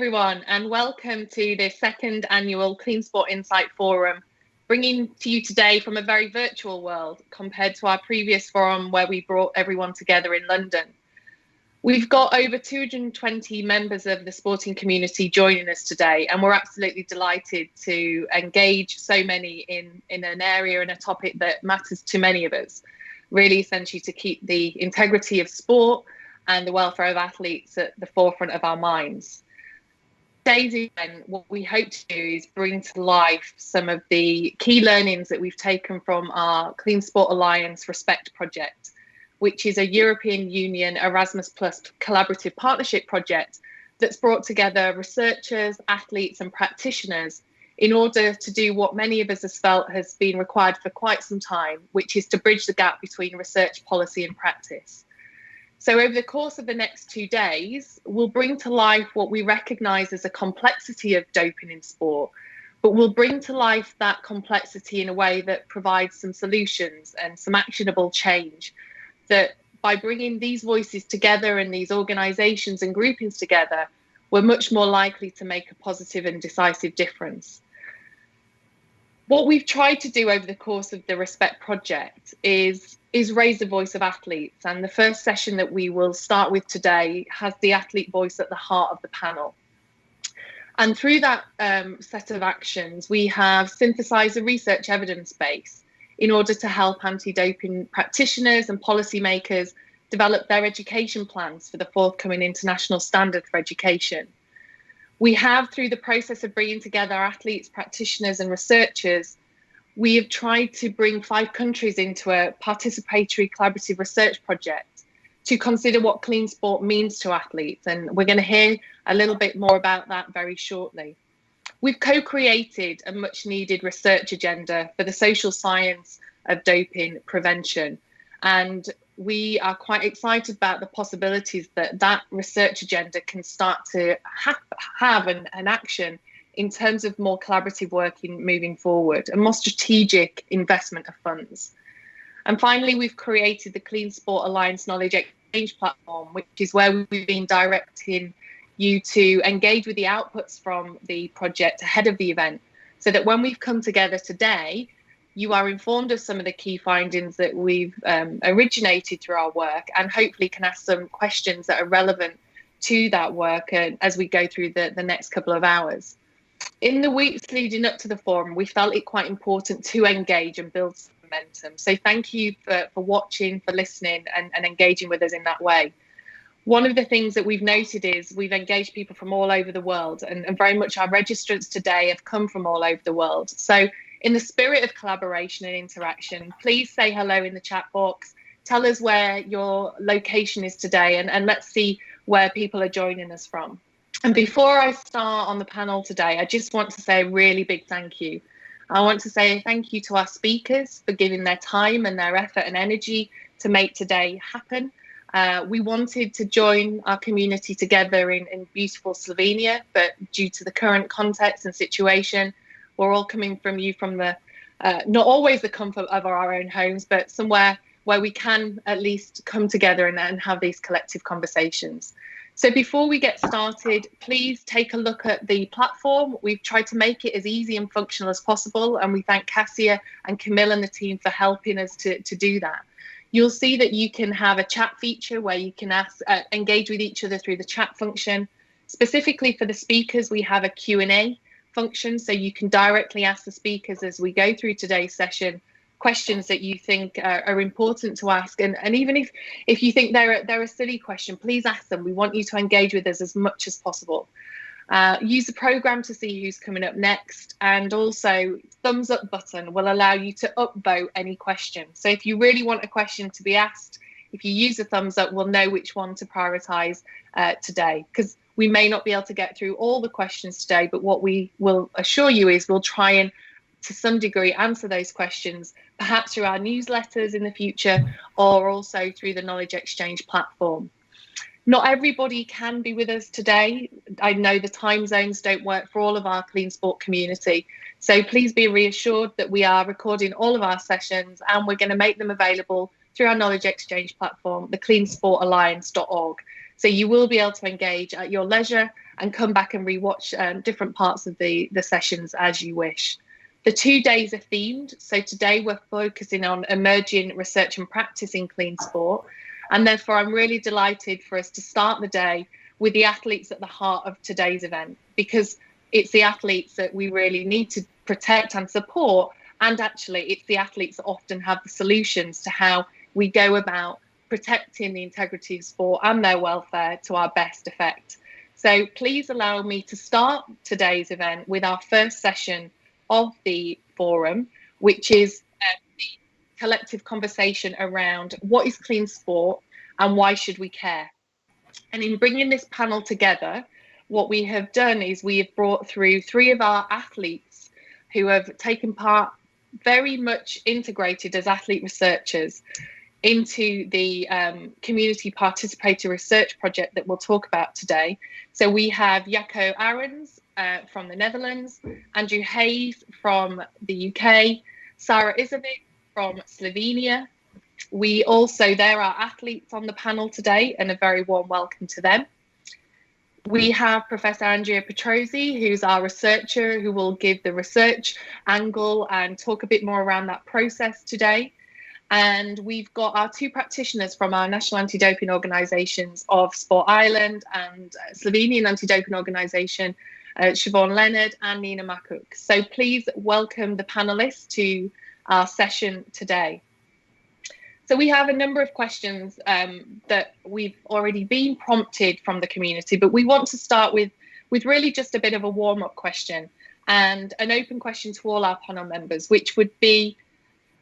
everyone, and welcome to the second annual Clean Sport Insight Forum, bringing to you today from a very virtual world compared to our previous forum where we brought everyone together in London. We've got over 220 members of the sporting community joining us today, and we're absolutely delighted to engage so many in an area and a topic that matters to many of us, really essentially to keep the integrity of sport and the welfare of athletes at the forefront of our minds. Today's event, what we hope to do is bring to life some of the key learnings that we've taken from our Clean Sport Alliance Respect project, which is a European Union Erasmus Plus collaborative partnership project that's brought together researchers, athletes and practitioners in order to do what many of us have felt has been required for quite some time, which is to bridge the gap between research, policy and practice. So over the course of the next 2 days, we'll bring to life what we recognise as a complexity of doping in sport, but we'll bring to life that complexity in a way that provides some solutions and some actionable change, that by bringing these voices together and these organisations and groupings together, we're much more likely to make a positive and decisive difference. What we've tried to do over the course of the Respect project is raise the voice of athletes, and the first session that we will start with today has the athlete voice at the heart of the panel. And through that set of actions, we have synthesised a research evidence base in order to help anti-doping practitioners and policymakers develop their education plans for the forthcoming international standard for education. We have, through the process of bringing together athletes, practitioners and researchers, we have tried to bring 5 countries into a participatory collaborative research project to consider what clean sport means to athletes. And we're going to hear a little bit more about that very shortly. We've co-created a much needed research agenda for the social science of doping prevention. And we are quite excited about the possibilities that that research agenda can start to have an action in terms of more collaborative working moving forward and more strategic investment of funds. And finally, we've created the Clean Sport Alliance Knowledge Exchange platform, which is where we've been directing you to engage with the outputs from the project ahead of the event, so that when we've come together today, you are informed of some of the key findings that we've originated through our work, and hopefully can ask some questions that are relevant to that work as we go through the next couple of hours. In the weeks leading up to the forum, we felt it quite important to engage and build some momentum. So thank you for watching, for listening and engaging with us in that way. One of the things that we've noted is we've engaged people from all over the world, and very much our registrants today have come from all over the world. So in the spirit of collaboration and interaction, please say hello in the chat box. Tell us where your location is today, and let's see where people are joining us from. And before I start on the panel today, I just want to say a really big thank you. I want to say thank you to our speakers for giving their time and their effort and energy to make today happen. We wanted to join our community together in beautiful Slovenia, but due to the current context and situation, we're all coming from the, not always the comfort of our own homes, but somewhere where we can at least come together and have these collective conversations. So before we get started, please take a look at the platform. We've tried to make it as easy and functional as possible, and we thank Cassia and Camille and the team for helping us to do that. You'll see that you can have a chat feature where you can engage with each other through the chat function. Specifically for the speakers, we have a Q&A function, so you can directly ask the speakers as we go through today's session questions that you think are important to ask, and even if you think they're a silly question, please ask them. We want you to engage with us as much as possible. Use the program to see who's coming up next, and also thumbs up button will allow you to upvote any question. So if you really want a question to be asked, if you use the thumbs up, we'll know which one to prioritize today, because we may not be able to get through all the questions today, but what we will assure you is we'll try and to some degree answer those questions, perhaps through our newsletters in the future, or also through the Knowledge Exchange platform. Not everybody can be with us today. I know the time zones don't work for all of our clean sport community. So please be reassured that we are recording all of our sessions, and we're going to make them available through our Knowledge Exchange platform, the cleansportalliance.org. So you will be able to engage at your leisure and come back and rewatch different parts of the sessions as you wish. The 2 days are themed. So today we're focusing on emerging research and practice in clean sport. And therefore, I'm really delighted for us to start the day with the athletes at the heart of today's event, because it's the athletes that we really need to protect and support. And actually, it's the athletes that often have the solutions to how we go about protecting the integrity of sport and their welfare to our best effect. So please allow me to start today's event with our first session of the forum, which is the collective conversation around what is clean sport and why should we care. And in bringing this panel together, what we have done is we have brought through 3 of our athletes who have taken part, very much integrated as athlete researchers, into the community participatory research project that we'll talk about today. So we have Jacco Arends from the Netherlands, Andrew Hayes from the UK, Sarah Izovic from Slovenia. There are athletes on the panel today, and a very warm welcome to them. We have Professor Andrea Petrozzi, who's our researcher, who will give the research angle and talk a bit more around that process today. And we've got our 2 practitioners from our national anti-doping organisations of Sport Ireland and Slovenian anti-doping organisation, Siobhan Leonard and Nina Makuk. So please welcome the panelists to our session today. So we have a number of questions that we've already been prompted from the community, but we want to start with really just a bit of a warm-up question and an open question to all our panel members, which would be,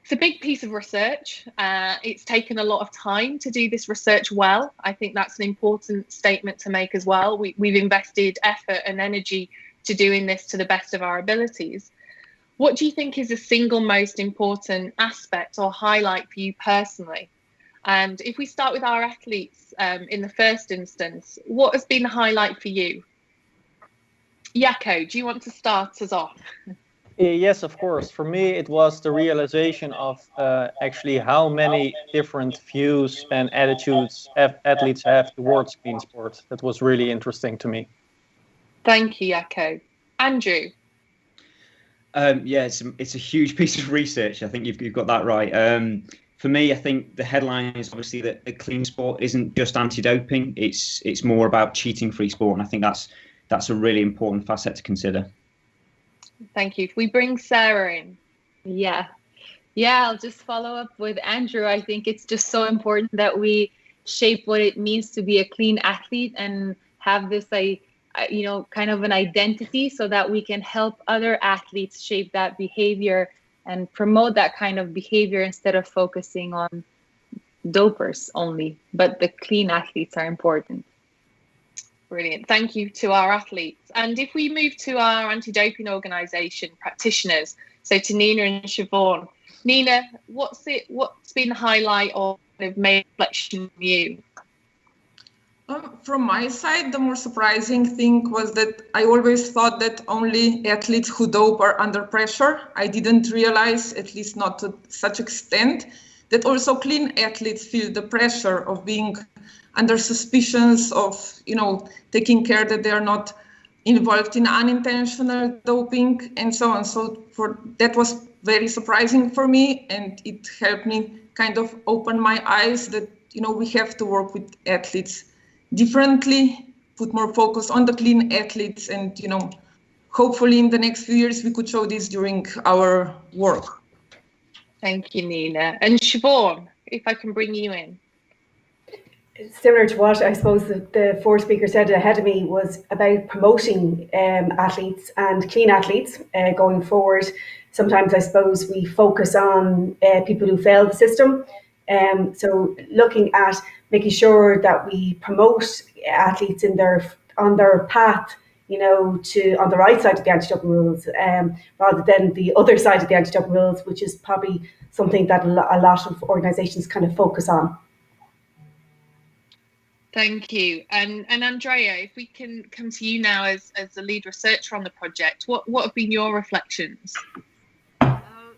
it's a big piece of research. It's taken a lot of time to do this research well. I think that's an important statement to make as well. We've invested effort and energy to doing this to the best of our abilities. What do you think is the single most important aspect or highlight for you personally? And if we start with our athletes in the first instance, what has been the highlight for you? Jacco, do you want to start us off? Yes, of course. For me, it was the realization of actually how many different views and attitudes athletes have towards clean sport. That was really interesting to me. Thank you, Jacco. Andrew? Yeah, it's a huge piece of research. I think you've got that right. For me, I think the headline is obviously that a clean sport isn't just anti-doping. It's more about cheating-free sport, and I think that's a really important facet to consider. Thank you. If we bring Sarah in. Yeah, I'll just follow up with Andrew. I think it's just so important that we shape what it means to be a clean athlete and have this, kind of an identity so that we can help other athletes shape that behavior and promote that kind of behavior instead of focusing on dopers only. But the clean athletes are important. Brilliant. Thank you to our athletes. And if we move to our anti-doping organisation practitioners, so to Nina and Siobhan. Nina, what's been the highlight or main reflection from you? From my side, the more surprising thing was that I always thought that only athletes who dope are under pressure. I didn't realize, at least not to such extent, that also clean athletes feel the pressure of being under suspicions of, taking care that they are not involved in unintentional doping and so on. So that was very surprising for me, and it helped me kind of open my eyes that, we have to work with athletes differently, put more focus on the clean athletes, and, hopefully in the next few years we could show this during our work. Thank you, Nina. And Siobhan, if I can bring you in. Similar to what I suppose the 4 speakers said ahead of me, was about promoting athletes and clean athletes going forward. Sometimes I suppose we focus on people who fail the system. So looking at making sure that we promote athletes on their path, on the right side of the anti-doping rules, rather than the other side of the anti-doping rules, which is probably something that a lot of organisations kind of focus on. Thank you. And Andrea, if we can come to you now as the lead researcher on the project, what have been your reflections?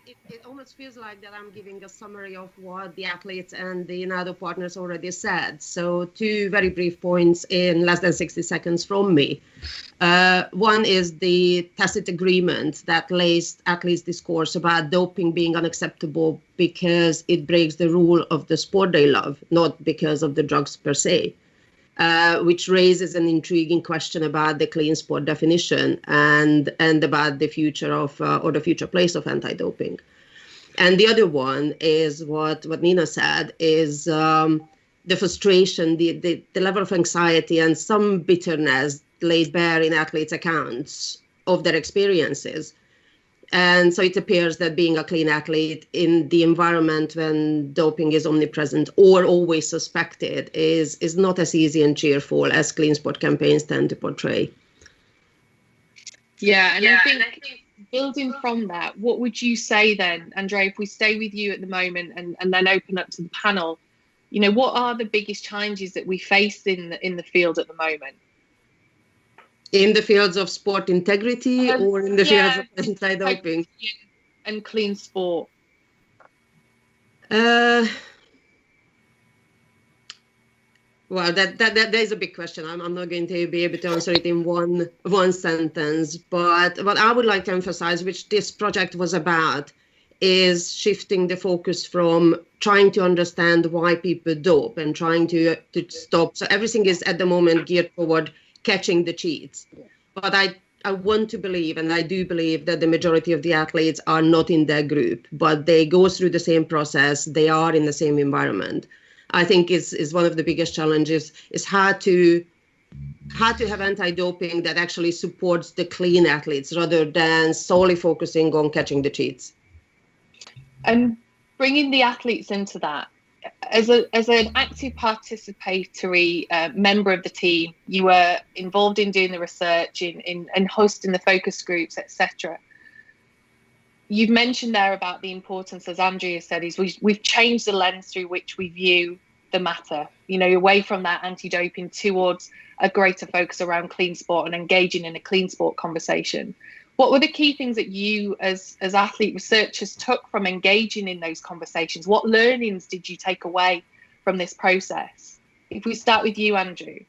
it almost feels like that I'm giving a summary of what the athletes and the NADO partners already said. So 2 very brief points in less than 60 seconds from me. One is the tacit agreement that lays athletes' discourse about doping being unacceptable because it breaks the rule of the sport they love, not because of the drugs per se. Which raises an intriguing question about the clean sport definition and about the future of or the future place of anti-doping. And the other one is what Nina said is the frustration, the level of anxiety and some bitterness laid bare in athletes' accounts of their experiences. And so it appears that being a clean athlete in the environment when doping is omnipresent or always suspected is not as easy and cheerful as clean sport campaigns tend to portray. Yeah, and I think building from that, what would you say then, Andrea, if we stay with you at the moment and then open up to the panel, you know, what are the biggest challenges that we face in the field at the moment? In the fields of sport integrity or in the fields of anti-doping? And clean sport. Well, that is a big question. I'm not going to be able to answer it in one sentence. But what I would like to emphasize, which this project was about, is shifting the focus from trying to understand why people dope and trying to stop. So everything is at the moment geared toward catching the cheats. But I want to believe, and I do believe, that the majority of the athletes are not in that group, but they go through the same process. They are in the same environment. I think is one of the biggest challenges is how to have anti-doping that actually supports the clean athletes rather than solely focusing on catching the cheats. And bringing the athletes into that, as an active participatory member of the team, you were involved in doing the research, in hosting the focus groups, etc. You've mentioned there about the importance, as Andrea said, is we've changed the lens through which we view the matter, you know, away from that anti-doping towards a greater focus around clean sport and engaging in a clean sport conversation. What were the key things that you as athlete researchers took from engaging in those conversations? What learnings did you take away from this process? If we start with you, Andrew.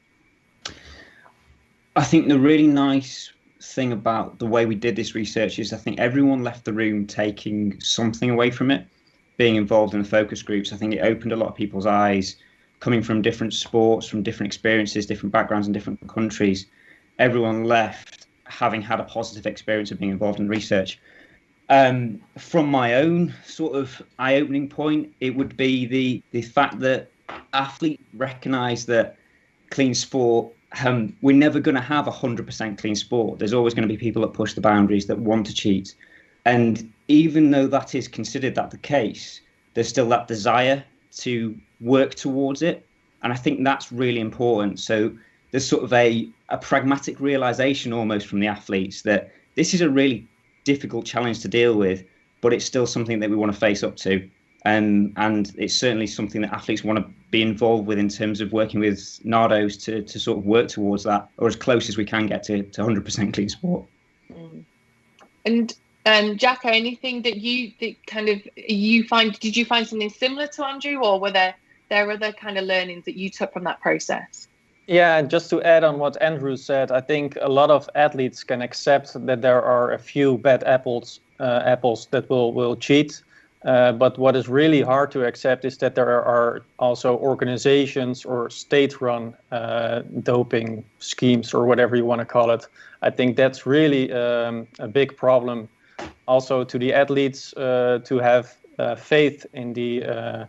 I think the really nice thing about the way we did this research is I think everyone left the room taking something away from it. Being involved in the focus groups, I think it opened a lot of people's eyes, coming from different sports, from different experiences, different backgrounds in different countries. Everyone left having had a positive experience of being involved in research. From my own sort of eye-opening point, it would be the fact that athletes recognise that clean sport, we're never going to have 100% clean sport. There's always going to be people that push the boundaries, that want to cheat. And even though that is considered that the case, there's still that desire to work towards it. And I think that's really important. So there's sort of a pragmatic realization almost from the athletes that this is a really difficult challenge to deal with, but it's still something that we want to face up to. And it's certainly something that athletes want to be involved with in terms of working with NADOs to sort of work towards that, or as close as we can get to 100% clean sport. And Jacko, anything that did you find something similar to Andrew, or were there other kind of learnings that you took from that process? Yeah, just to add on what Andrew said, I think a lot of athletes can accept that there are a few bad apples that will cheat. But what is really hard to accept is that there are also organizations or state-run doping schemes, or whatever you want to call it. I think that's really a big problem. Also, to the athletes to have faith in the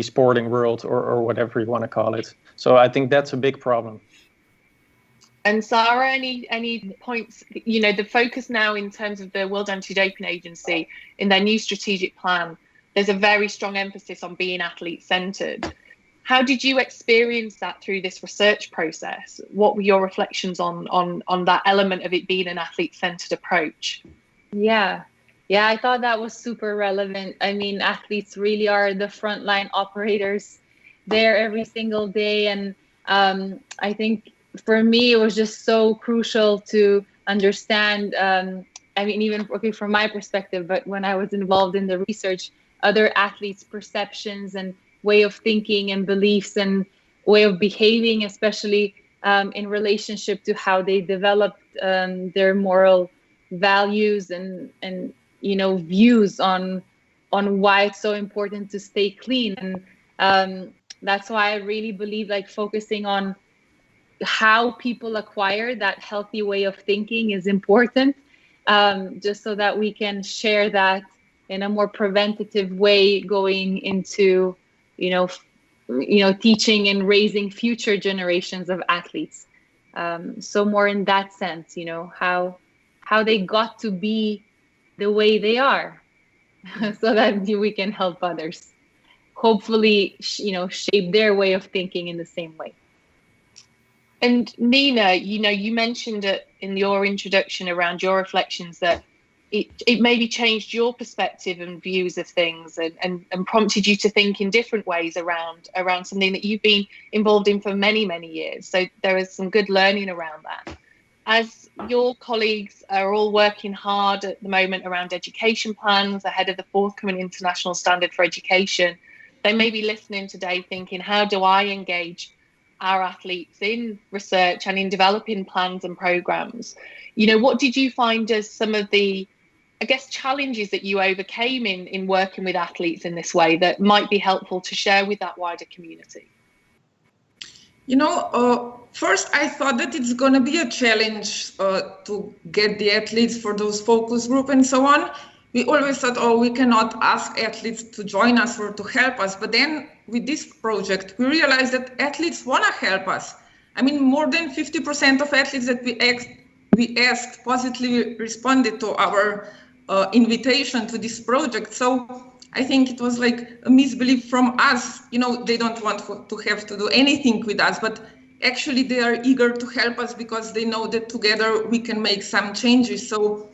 sporting world, or whatever you want to call it. So I think that's a big problem. And Sarah, any points? You know, the focus now in terms of the World Anti-Doping Agency in their new strategic plan, there's a very strong emphasis on being athlete-centered. How did you experience that through this research process? What were your reflections on that element of it being an athlete-centered approach? Yeah, I thought that was super relevant. I mean, athletes really are the frontline operators there every single day. And I think for me, it was just so crucial to understand I mean, even okay from my perspective, but when I was involved in the research, other athletes' perceptions and way of thinking and beliefs and way of behaving, especially in relationship to how they developed their moral values and views on why it's so important to stay clean. And that's why I really believe like focusing on how people acquire that healthy way of thinking is important, just so that we can share that in a more preventative way going into teaching and raising future generations of athletes. So more in that sense, how they got to be the way they are, so that we can help others hopefully shape their way of thinking in the same way. And Nina, you mentioned it in your introduction around your reflections that it maybe changed your perspective and views of things and prompted you to think in different ways around something that you've been involved in for many, many years. So there is some good learning around that. As your colleagues are all working hard at the moment around education plans ahead of the forthcoming International Standard for Education, they may be listening today thinking, how do I engage our athletes in research and in developing plans and programs? What did you find as some of the, I guess, challenges that you overcame in working with athletes in this way that might be helpful to share with that wider community? First, I thought that it's going to be a challenge to get the athletes for those focus group and so on. We always thought, we cannot ask athletes to join us or to help us. But then with this project, we realized that athletes want to help us. I mean, more than 50% of athletes that we asked positively responded to our invitation to this project. So I think it was like a misbelief from us. They don't want to have to do anything with us, but actually they are eager to help us because they know that together we can make some changes. So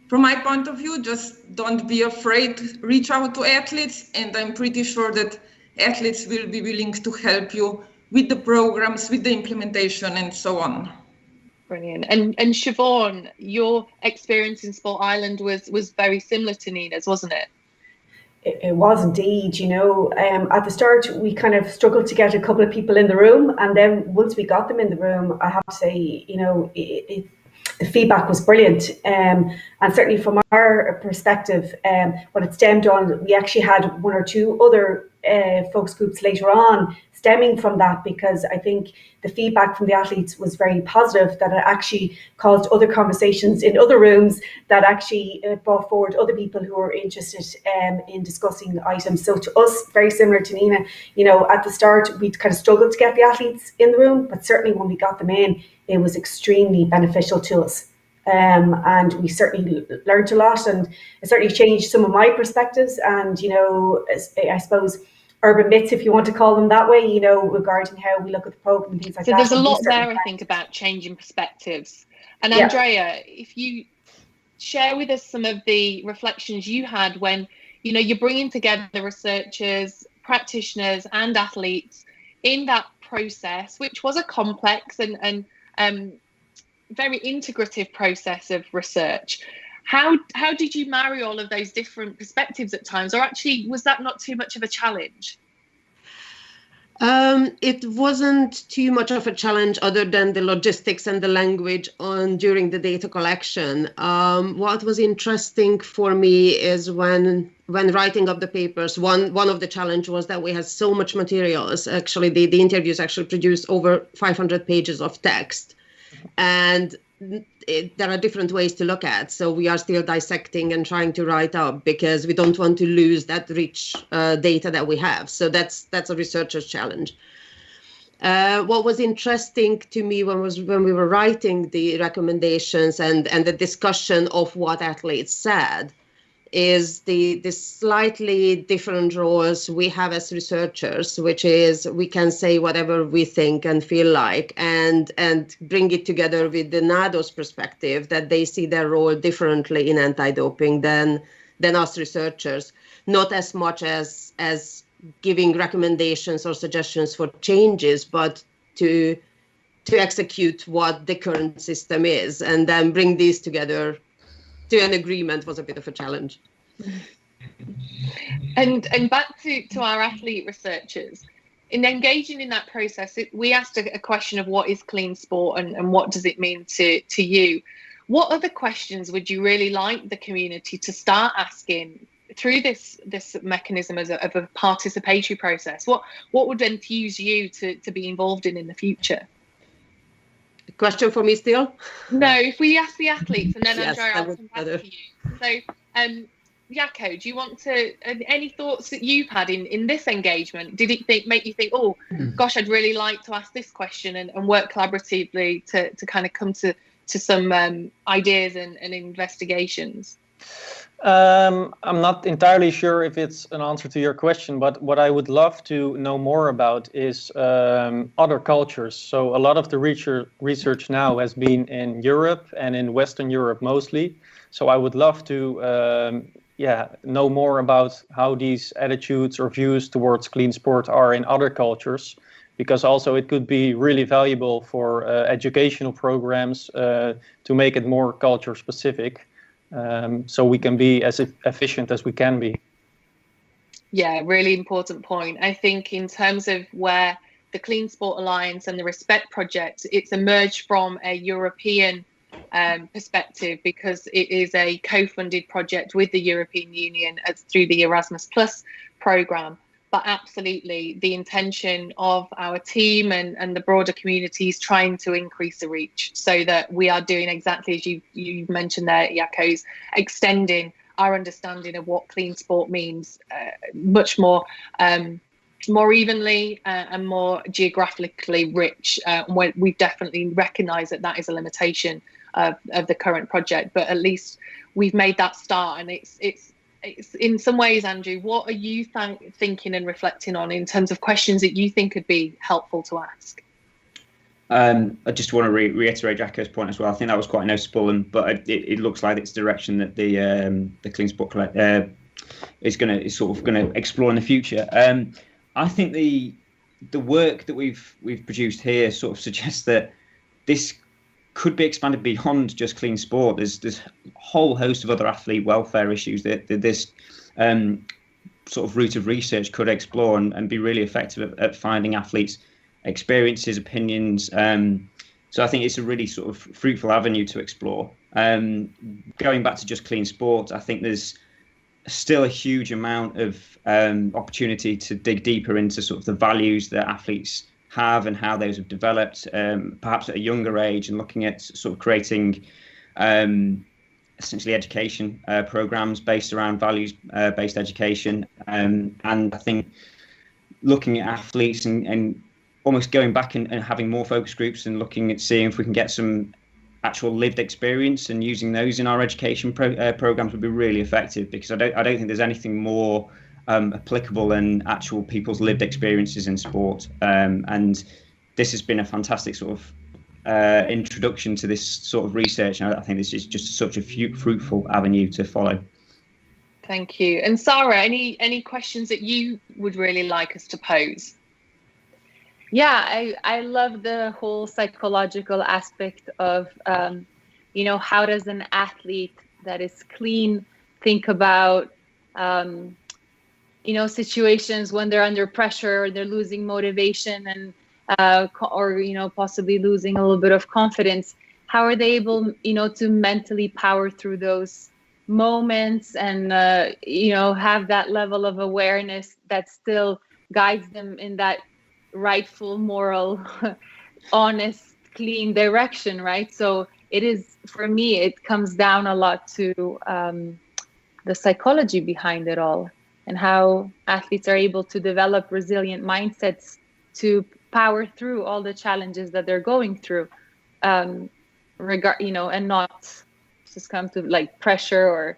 from my point of view, just don't be afraid, reach out to athletes, and I'm pretty sure that athletes will be willing to help you with the programs, with the implementation, and so on. Brilliant. And Siobhan, your experience in Sport Island was very similar to Nina's, wasn't it? It was indeed. At the start, we kind of struggled to get a couple of people in the room. And then once we got them in the room, I have to say, the feedback was brilliant. And certainly from our perspective, what it stemmed on, we actually had one or two other focus groups later on stemming from that, because I think the feedback from the athletes was very positive, that it actually caused other conversations in other rooms that actually brought forward other people who were interested in discussing items. So to us, very similar to Nina, at the start, we kind of struggled to get the athletes in the room, but certainly when we got them in, it was extremely beneficial to us. And we certainly learned a lot, and it certainly changed some of my perspectives and, I suppose, urban myths, if you want to call them that way, regarding how we look at the program and things like that. So there's a lot there, I think, about changing perspectives. And Andrea, if you share with us some of the reflections you had when, you're bringing together the researchers, practitioners and athletes in that process, which was a complex and very integrative process of research. How did you marry all of those different perspectives at times, or actually was that not too much of a challenge? It wasn't too much of a challenge other than the logistics and the language during the data collection. What was interesting for me is when writing up the papers, one of the challenge was that we had so much materials. Actually, the interviews actually produced over 500 pages of text. And there are different ways to look at. So we are still dissecting and trying to write up because we don't want to lose that rich data that we have. So that's a researcher's challenge. What was interesting to me when we were writing the recommendations and the discussion of what athletes said is the slightly different roles we have as researchers, which is we can say whatever we think and feel like and bring it together with the NADO's perspective that they see their role differently in anti-doping than us researchers, not as much as giving recommendations or suggestions for changes, but to execute what the current system is and then bring these together to an agreement was a bit of a challenge. And back to our athlete researchers, in engaging in that process, we asked a question of what is clean sport and what does it mean to you. What other questions would you really like the community to start asking through this mechanism of a participatory process? What would enthuse you to be involved in the future? A question for me still? No, if we ask the athletes, and then yes, Andrea, I'll come back to you. So, Jaco, do you want to, any thoughts that you've had in this engagement? Did it make you think, oh, gosh, I'd really like to ask this question and work collaboratively to kind of come to some ideas and investigations? I'm not entirely sure if it's an answer to your question, but what I would love to know more about is other cultures. So a lot of the research now has been in Europe and in Western Europe mostly. So I would love to know more about how these attitudes or views towards clean sport are in other cultures, because also it could be really valuable for educational programs to make it more culture specific. So we can be as efficient as we can be. Yeah, really important point. I think in terms of where the Clean Sport Alliance and the Respect Project, it's emerged from a European perspective because it is a co-funded project with the European Union through the Erasmus Plus programme. But absolutely, the intention of our team and the broader community is trying to increase the reach so that we are doing exactly as you mentioned there, Jaco, extending our understanding of what clean sport means much more evenly and more geographically rich. We definitely recognise that is a limitation of the current project, but at least we've made that start, and it's in some ways, Andrew, what are you thinking and reflecting on in terms of questions that you think could be helpful to ask? I just want to reiterate Jaco's point as well. I think that was quite noticeable, but it looks like it's the direction that the Clean Sport is sort of going to explore in the future. I think the work that we've produced here sort of suggests that this could be expanded beyond just clean sport. There's a whole host of other athlete welfare issues that this sort of route of research could explore and be really effective at finding athletes' experiences, opinions. So I think it's a really sort of fruitful avenue to explore. Going back to just clean sport, I think there's still a huge amount of opportunity to dig deeper into sort of the values that athletes have and how those have developed, perhaps at a younger age, and looking at sort of creating essentially education programs based around values-based education. And I think looking at athletes and almost going back and having more focus groups and looking at seeing if we can get some actual lived experience and using those in our education programs would be really effective, because I don't think there's anything more applicable than actual people's lived experiences in sport. And this has been a fantastic sort of introduction to this sort of research. And I think this is just such a fruitful avenue to follow. Thank you. And Sarah, any questions that you would really like us to pose? Yeah, I love the whole psychological aspect of, how does an athlete that is clean think about, situations when they're under pressure or they're losing motivation and, possibly losing a little bit of confidence. How are they able, to mentally power through those moments and, have that level of awareness that still guides them in that rightful, moral, honest, clean direction, right? So it is, for me, it comes down a lot to the psychology behind it all and how athletes are able to develop resilient mindsets to power through all the challenges that they're going through, and not just come to like pressure or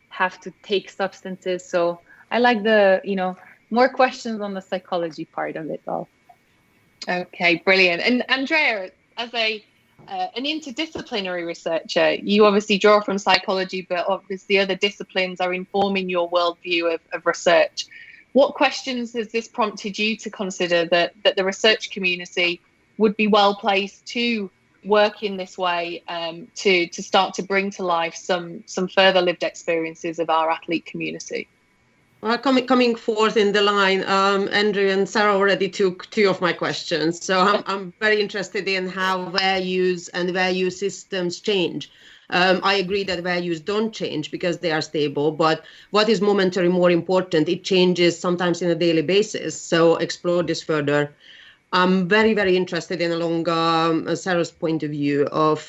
have to take substances. So I like the, more questions on the psychology part of it all. Okay, brilliant. And Andrea, as an interdisciplinary researcher, you obviously draw from psychology, but obviously other disciplines are informing your worldview of research. What questions has this prompted you to consider that the research community would be well placed to work in this way to start to bring to life some further lived experiences of our athlete community? Well, coming forth in the line, Andrew and Sarah already took two of my questions. So I'm very interested in how values and value systems change. I agree that values don't change because they are stable, but what is momentary more important, it changes sometimes on a daily basis. So explore this further. I'm very, very interested in along Sarah's point of view of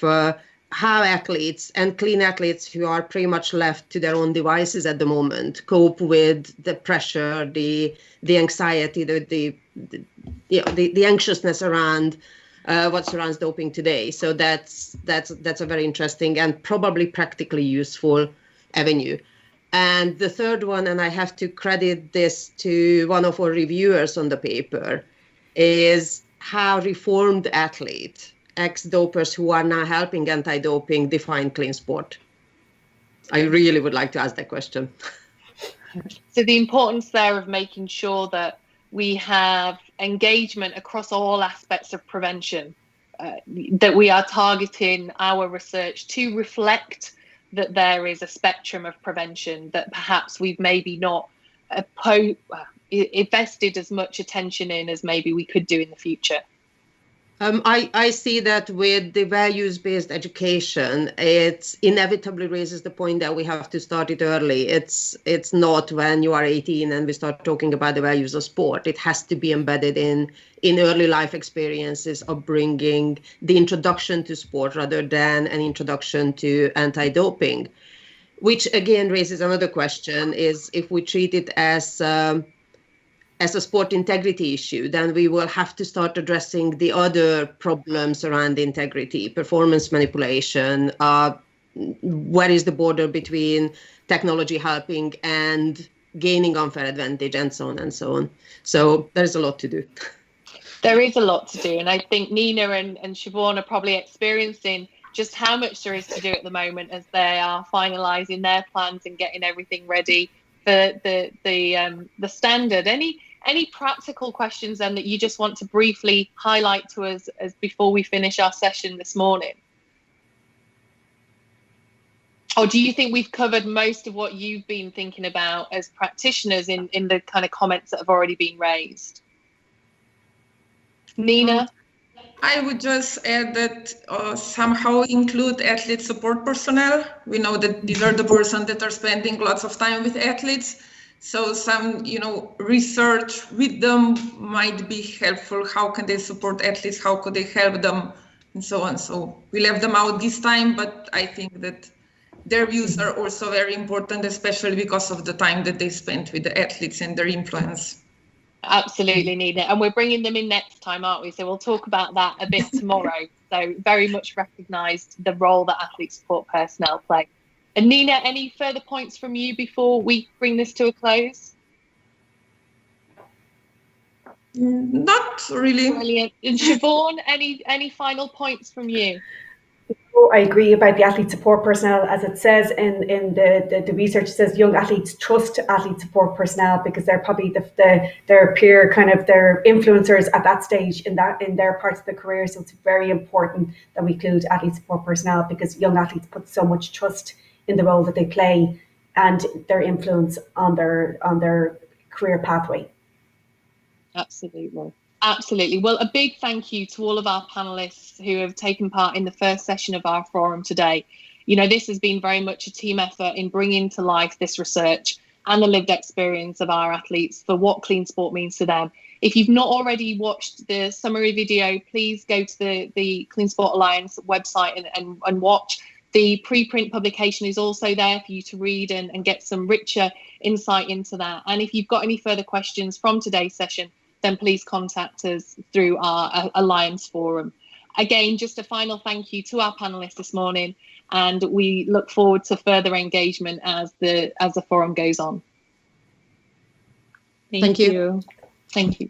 how athletes and clean athletes who are pretty much left to their own devices at the moment cope with the pressure, the anxiety, the anxiousness around what surrounds doping today. So that's a very interesting and probably practically useful avenue. And the third one, and I have to credit this to one of our reviewers on the paper, is how reformed athletes, ex-dopers who are now helping anti-doping, define clean sport. I really would like to ask that question. So the importance there of making sure that we have engagement across all aspects of prevention, that we are targeting our research to reflect that there is a spectrum of prevention that perhaps we've maybe not invested as much attention in as maybe we could do in the future. I see that with the values-based education, it inevitably raises the point that we have to start it early. It's not when you are 18 and we start talking about the values of sport. It has to be embedded in early life experiences of bringing the introduction to sport rather than an introduction to anti-doping, which again raises another question: is if we treat it as a sport integrity issue, then we will have to start addressing the other problems around integrity, performance manipulation, where is the border between technology helping and gaining unfair advantage, and so on and so on. So there's a lot to do. There is a lot to do. And I think Nina and Siobhan are probably experiencing just how much there is to do at the moment as they are finalising their plans and getting everything ready for the standard. Any practical questions then that you just want to briefly highlight to us as before we finish our session this morning? Or do you think we've covered most of what you've been thinking about as practitioners in the kind of comments that have already been raised? Nina? I would just add that somehow include athlete support personnel. We know that these are the persons that are spending lots of time with athletes. So some, research with them might be helpful. How can they support athletes? How could they help them? And so on. So we left them out this time, but I think that their views are also very important, especially because of the time that they spent with the athletes and their influence. Absolutely, Nina. And we're bringing them in next time, aren't we? So we'll talk about that a bit tomorrow. So very much recognised the role that athlete support personnel play. And Nina, any further points from you before we bring this to a close? Not really. Brilliant. And Siobhan, any final points from you? I agree about the athlete support personnel. As it says in the research, it says young athletes trust athlete support personnel because they're probably their peer, kind of their influencers at that stage in their parts of the career. So it's very important that we include athlete support personnel because young athletes put so much trust in the role that they play and their influence on their career pathway. Absolutely. Absolutely. Well, a big thank you to all of our panelists who have taken part in the first session of our forum today. This has been very much a team effort in bringing to life this research and the lived experience of our athletes for what clean sport means to them. If you've not already watched the summary video, please go to the Clean Sport Alliance website and watch. The preprint publication is also there for you to read and get some richer insight into that. And if you've got any further questions from today's session, then please contact us through our Alliance forum. Again, just a final thank you to our panelists this morning, and we look forward to further engagement as the forum goes on. Thank you. Thank you.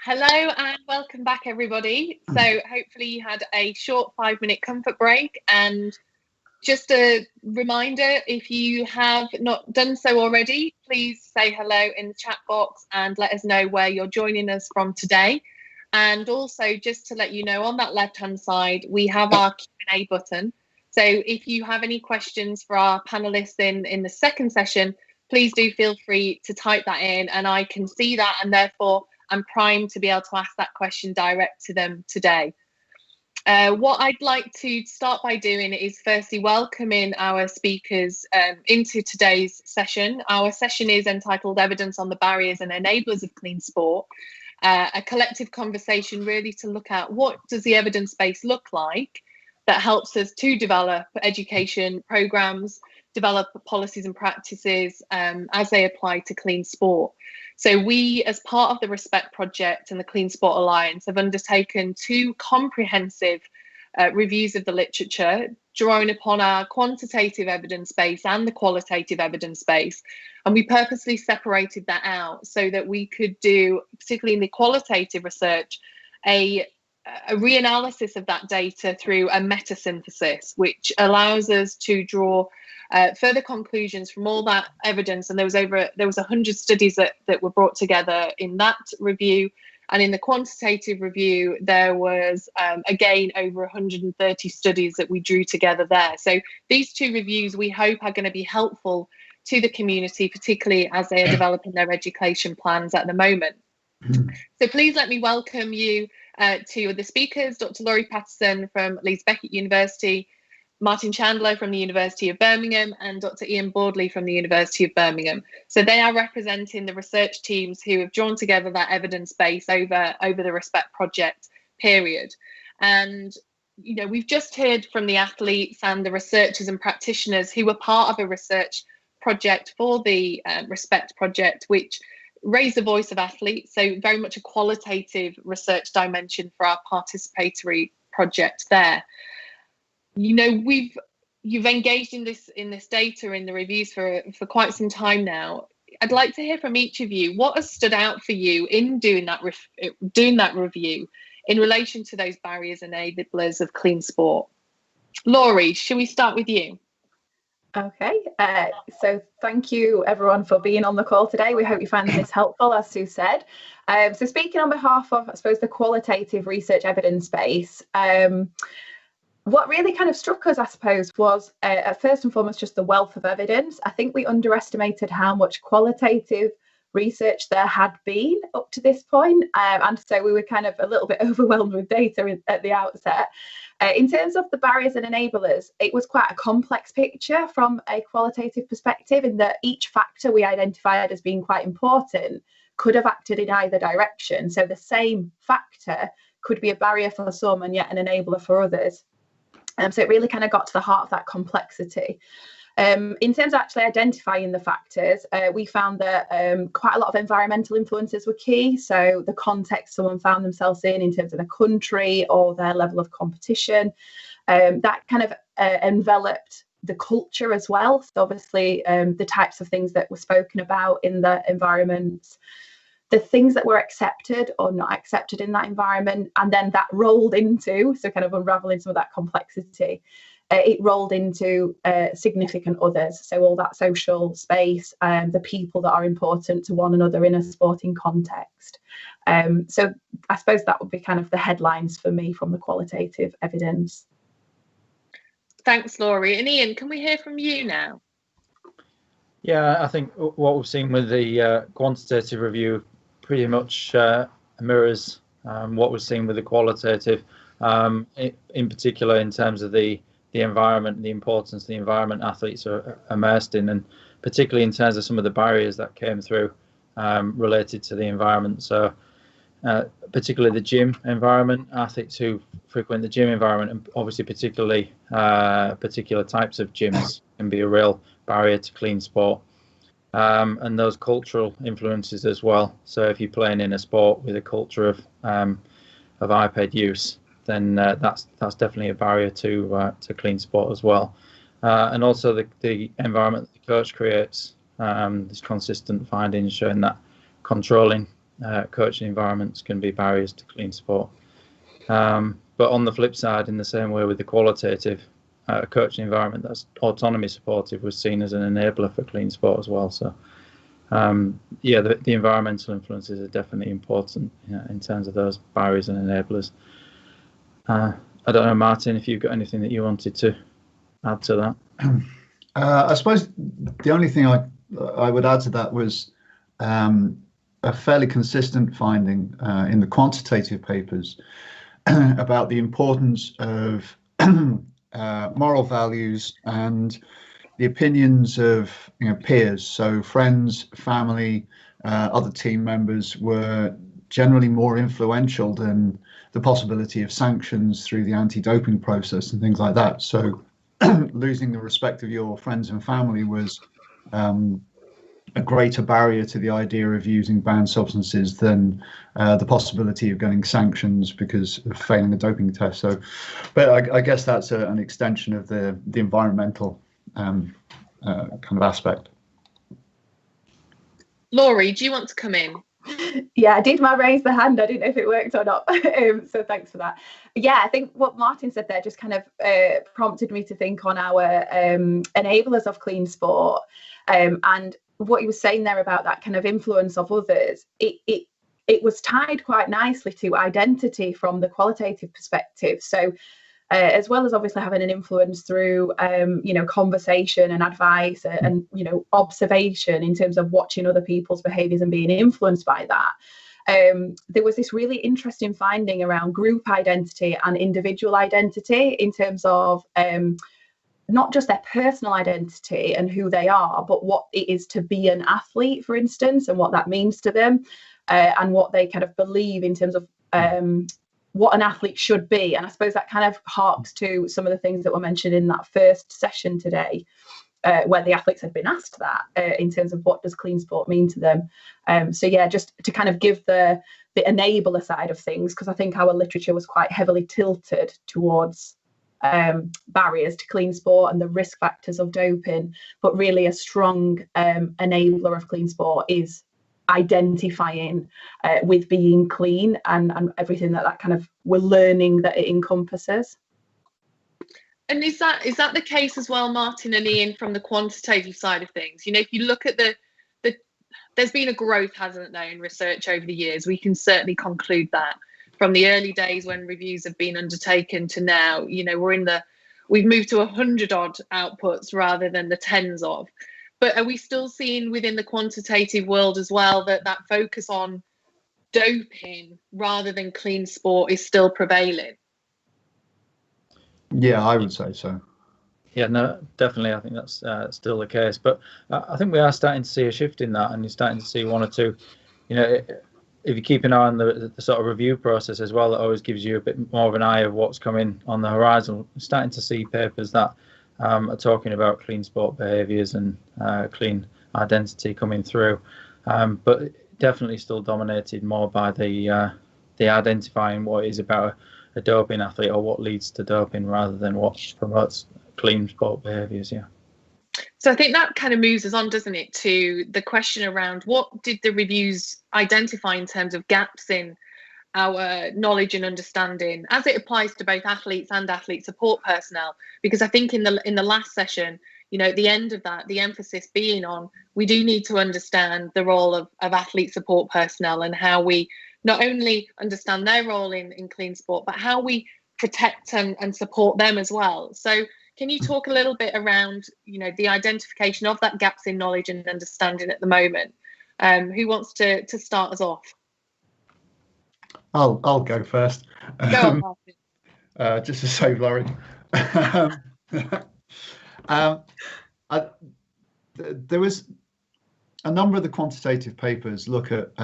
Hello and welcome back, everybody. So hopefully you had a short 5-minute comfort break, and just a reminder, if you have not done so already, please say hello in the chat box and let us know where you're joining us from today. And also, just to let you know, on that left-hand side, we have our Q&A button. So if you have any questions for our panelists in the second session, please do feel free to type that in, and I can see that, and therefore I'm primed to be able to ask that question direct to them today. What I'd like to start by doing is firstly welcoming our speakers into today's session. Our session is entitled Evidence on the Barriers and Enablers of Clean Sport, a collective conversation really to look at what does the evidence base look like that helps us to develop education programs, develop policies and practices as they apply to clean sport. So we, as part of the Respect Project and the Clean Sport Alliance, have undertaken 2 comprehensive reviews of the literature, drawing upon our quantitative evidence base and the qualitative evidence base. And we purposely separated that out so that we could do, particularly in the qualitative research, a reanalysis of that data through a meta-synthesis, which allows us to draw further conclusions from all that evidence. And there was 100 studies that were brought together in that review, and in the quantitative review there was again over 130 studies that we drew together there. So these 2 reviews we hope are going to be helpful to the community, particularly as they are developing their education plans at the moment. So please let me welcome you to the speakers, Dr. Laurie Patterson from Leeds Beckett University, Martin Chandler from the University of Birmingham, and Dr. Ian Boardley from the University of Birmingham. So they are representing the research teams who have drawn together that evidence base over the Respect Project period. And you know, we've just heard from the athletes and the researchers and practitioners who were part of a research project for the Respect Project, which raised the voice of athletes. So very much a qualitative research dimension for our participatory project there. You know, you've engaged in this data in the reviews for quite some time now. I'd like to hear from each of you. What has stood out for you in doing that review in relation to those barriers and enablers of clean sport? Laurie, should we start with you? Okay, so thank you everyone for being on the call today. We hope you find this helpful, as Sue said. So speaking on behalf of, I suppose, the qualitative research evidence base, what really kind of struck us, I suppose, was first and foremost just the wealth of evidence. I think we underestimated how much qualitative research there had been up to this point, and so we were kind of a little bit overwhelmed with data at the outset. In terms of the barriers and enablers, it was quite a complex picture from a qualitative perspective, in that each factor we identified as being quite important could have acted in either direction. So the same factor could be a barrier for some and yet an enabler for others. So it really kind of got to the heart of that complexity. In terms of actually identifying the factors, we found that quite a lot of environmental influences were key. So the context someone found themselves in terms of their country or their level of competition, that kind of enveloped the culture as well. So obviously the types of things that were spoken about in the environments, the things that were accepted or not accepted in that environment, and then that rolled into, so kind of unraveling some of that complexity, it rolled into significant others. So all that social space, the people that are important to one another in a sporting context. So I suppose that would be kind of the headlines for me from the qualitative evidence. Thanks, Laurie. And Ian, can we hear from you now? Yeah, I think what we've seen with the quantitative review pretty much mirrors what we've seen with the qualitative, in particular in terms of the the environment, the importance of the environment athletes are immersed in, and particularly in terms of some of the barriers that came through related to the environment. So particularly the gym environment, athletes who frequent the gym environment, and obviously particularly particular types of gyms can be a real barrier to clean sport. And those cultural influences as well. So if you're playing in a sport with a culture of iPad use, then that's definitely a barrier to clean sport as well. And also the environment the coach creates. There's consistent findings showing that controlling coaching environments can be barriers to clean sport. But on the flip side, in the same way with the qualitative, coaching environment that's autonomy supportive was seen as an enabler for clean sport as well. So yeah, the environmental influences are definitely important in terms of those barriers and enablers. I don't know, Martin, if you've got anything that you wanted to add to that. I suppose the only thing I would add to that was a fairly consistent finding in the quantitative papers about the importance of moral values and the opinions of peers. So friends, family, other team members were generally more influential than the possibility of sanctions through the anti-doping process and things like that. So losing the respect of your friends and family was a greater barrier to the idea of using banned substances than the possibility of getting sanctions because of failing a doping test. So, but I guess that's an extension of the environmental kind of aspect. Laurie, do you want to come in? Yeah, I did raise the hand. I didn't know if it worked or not. So thanks for that. Yeah, I think what Martin said there just kind of prompted me to think on our enablers of clean sport, and what he was saying there about that kind of influence of others. It was tied quite nicely to identity from the qualitative perspective. So as well as obviously having an influence through conversation and advice and observation in terms of watching other people's behaviors and being influenced by that, there was this really interesting finding around group identity and individual identity in terms of not just their personal identity and who they are, but what it is to be an athlete, for instance, and what that means to them, and what they kind of believe in terms of what an athlete should be. And I suppose that kind of harks to some of the things that were mentioned in that first session today, where the athletes had been asked that in terms of what does clean sport mean to them. So yeah, just to kind of give the enabler side of things, because I think our literature was quite heavily tilted towards barriers to clean sport and the risk factors of doping, but really a strong enabler of clean sport is identifying with being clean and everything that kind of we're learning that it encompasses. And is that the case as well, Martin and Ian, from the quantitative side of things? If you look at the there's been a growth, hasn't there, in research over the years. We can certainly conclude that from the early days when reviews have been undertaken to now, we've moved to 100 odd outputs rather than the tens of. But are we still seeing within the quantitative world as well that focus on doping rather than clean sport is still prevailing? Yeah, I would say so. Yeah, no, definitely. I think that's still the case. But I think we are starting to see a shift in that, and you're starting to see one or two. If you keep an eye on the sort of review process as well, that always gives you a bit more of an eye of what's coming on the horizon. We're starting to see papers that are talking about clean sport behaviours and clean identity coming through, but definitely still dominated more by the identifying what is about a doping athlete or what leads to doping rather than what promotes clean sport behaviours. Yeah. So I think that kind of moves us on, doesn't it, to the question around what did the reviews identify in terms of gaps in our knowledge and understanding as it applies to both athletes and athlete support personnel? Because I think in the last session, at the end of that, the emphasis being on we do need to understand the role of athlete support personnel and how we not only understand their role in clean sport, but how we protect and support them as well. So can you talk a little bit around, the identification of that gaps in knowledge and understanding at the moment? Who wants to start us off? I'll go first. Go on, Martin. Just to save Laurie. There was a number of the quantitative papers look at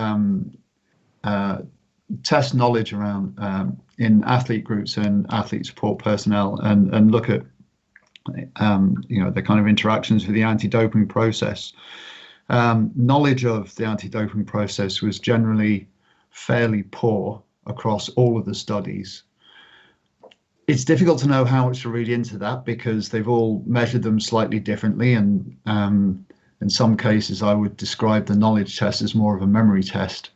test knowledge around in athlete groups and athlete support personnel, and look at the kind of interactions with the anti-doping process. Knowledge of the anti-doping process was generally fairly poor across all of the studies. It's difficult to know how much to read into that because they've all measured them slightly differently, and in some cases I would describe the knowledge test as more of a memory test.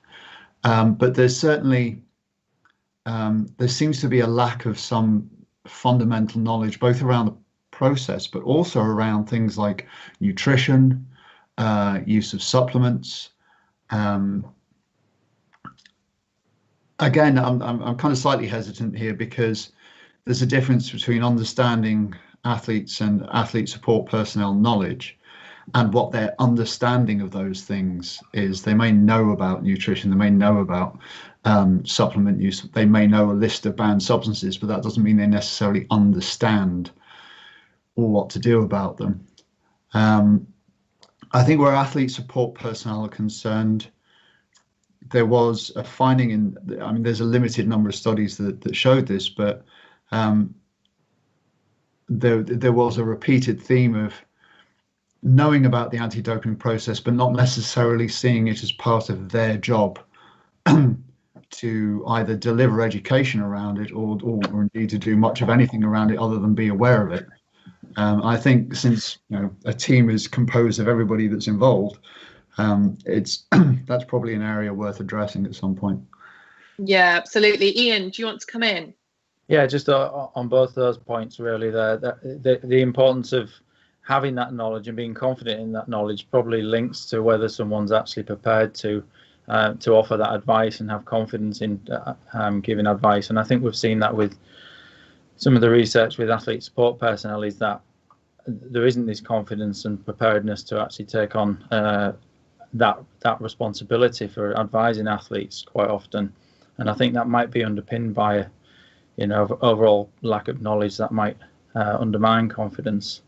But there's certainly, there seems to be a lack of some fundamental knowledge, both around the process, but also around things like nutrition, use of supplements. Again, I'm kind of slightly hesitant here because there's a difference between understanding athletes and athlete support personnel knowledge and what their understanding of those things is. They may know about nutrition, they may know about supplement use, they may know a list of banned substances, but that doesn't mean they necessarily understand or what to do about them. I think where athlete support personnel are concerned, there was a finding in, I mean, there's a limited number of studies that showed this, but there was a repeated theme of knowing about the anti-doping process, but not necessarily seeing it as part of their job to either deliver education around it or indeed to do much of anything around it other than be aware of it. I think since a team is composed of everybody that's involved, that's probably an area worth addressing at some point. Yeah, absolutely. Ian, do you want to come in? Yeah, just on both those points, really. The importance of having that knowledge and being confident in that knowledge probably links to whether someone's actually prepared to offer that advice and have confidence in giving advice. And I think we've seen that with some of the research with athlete support personnel, is that there isn't this confidence and preparedness to actually take on that responsibility for advising athletes quite often. And I think that might be underpinned by overall lack of knowledge that might undermine confidence.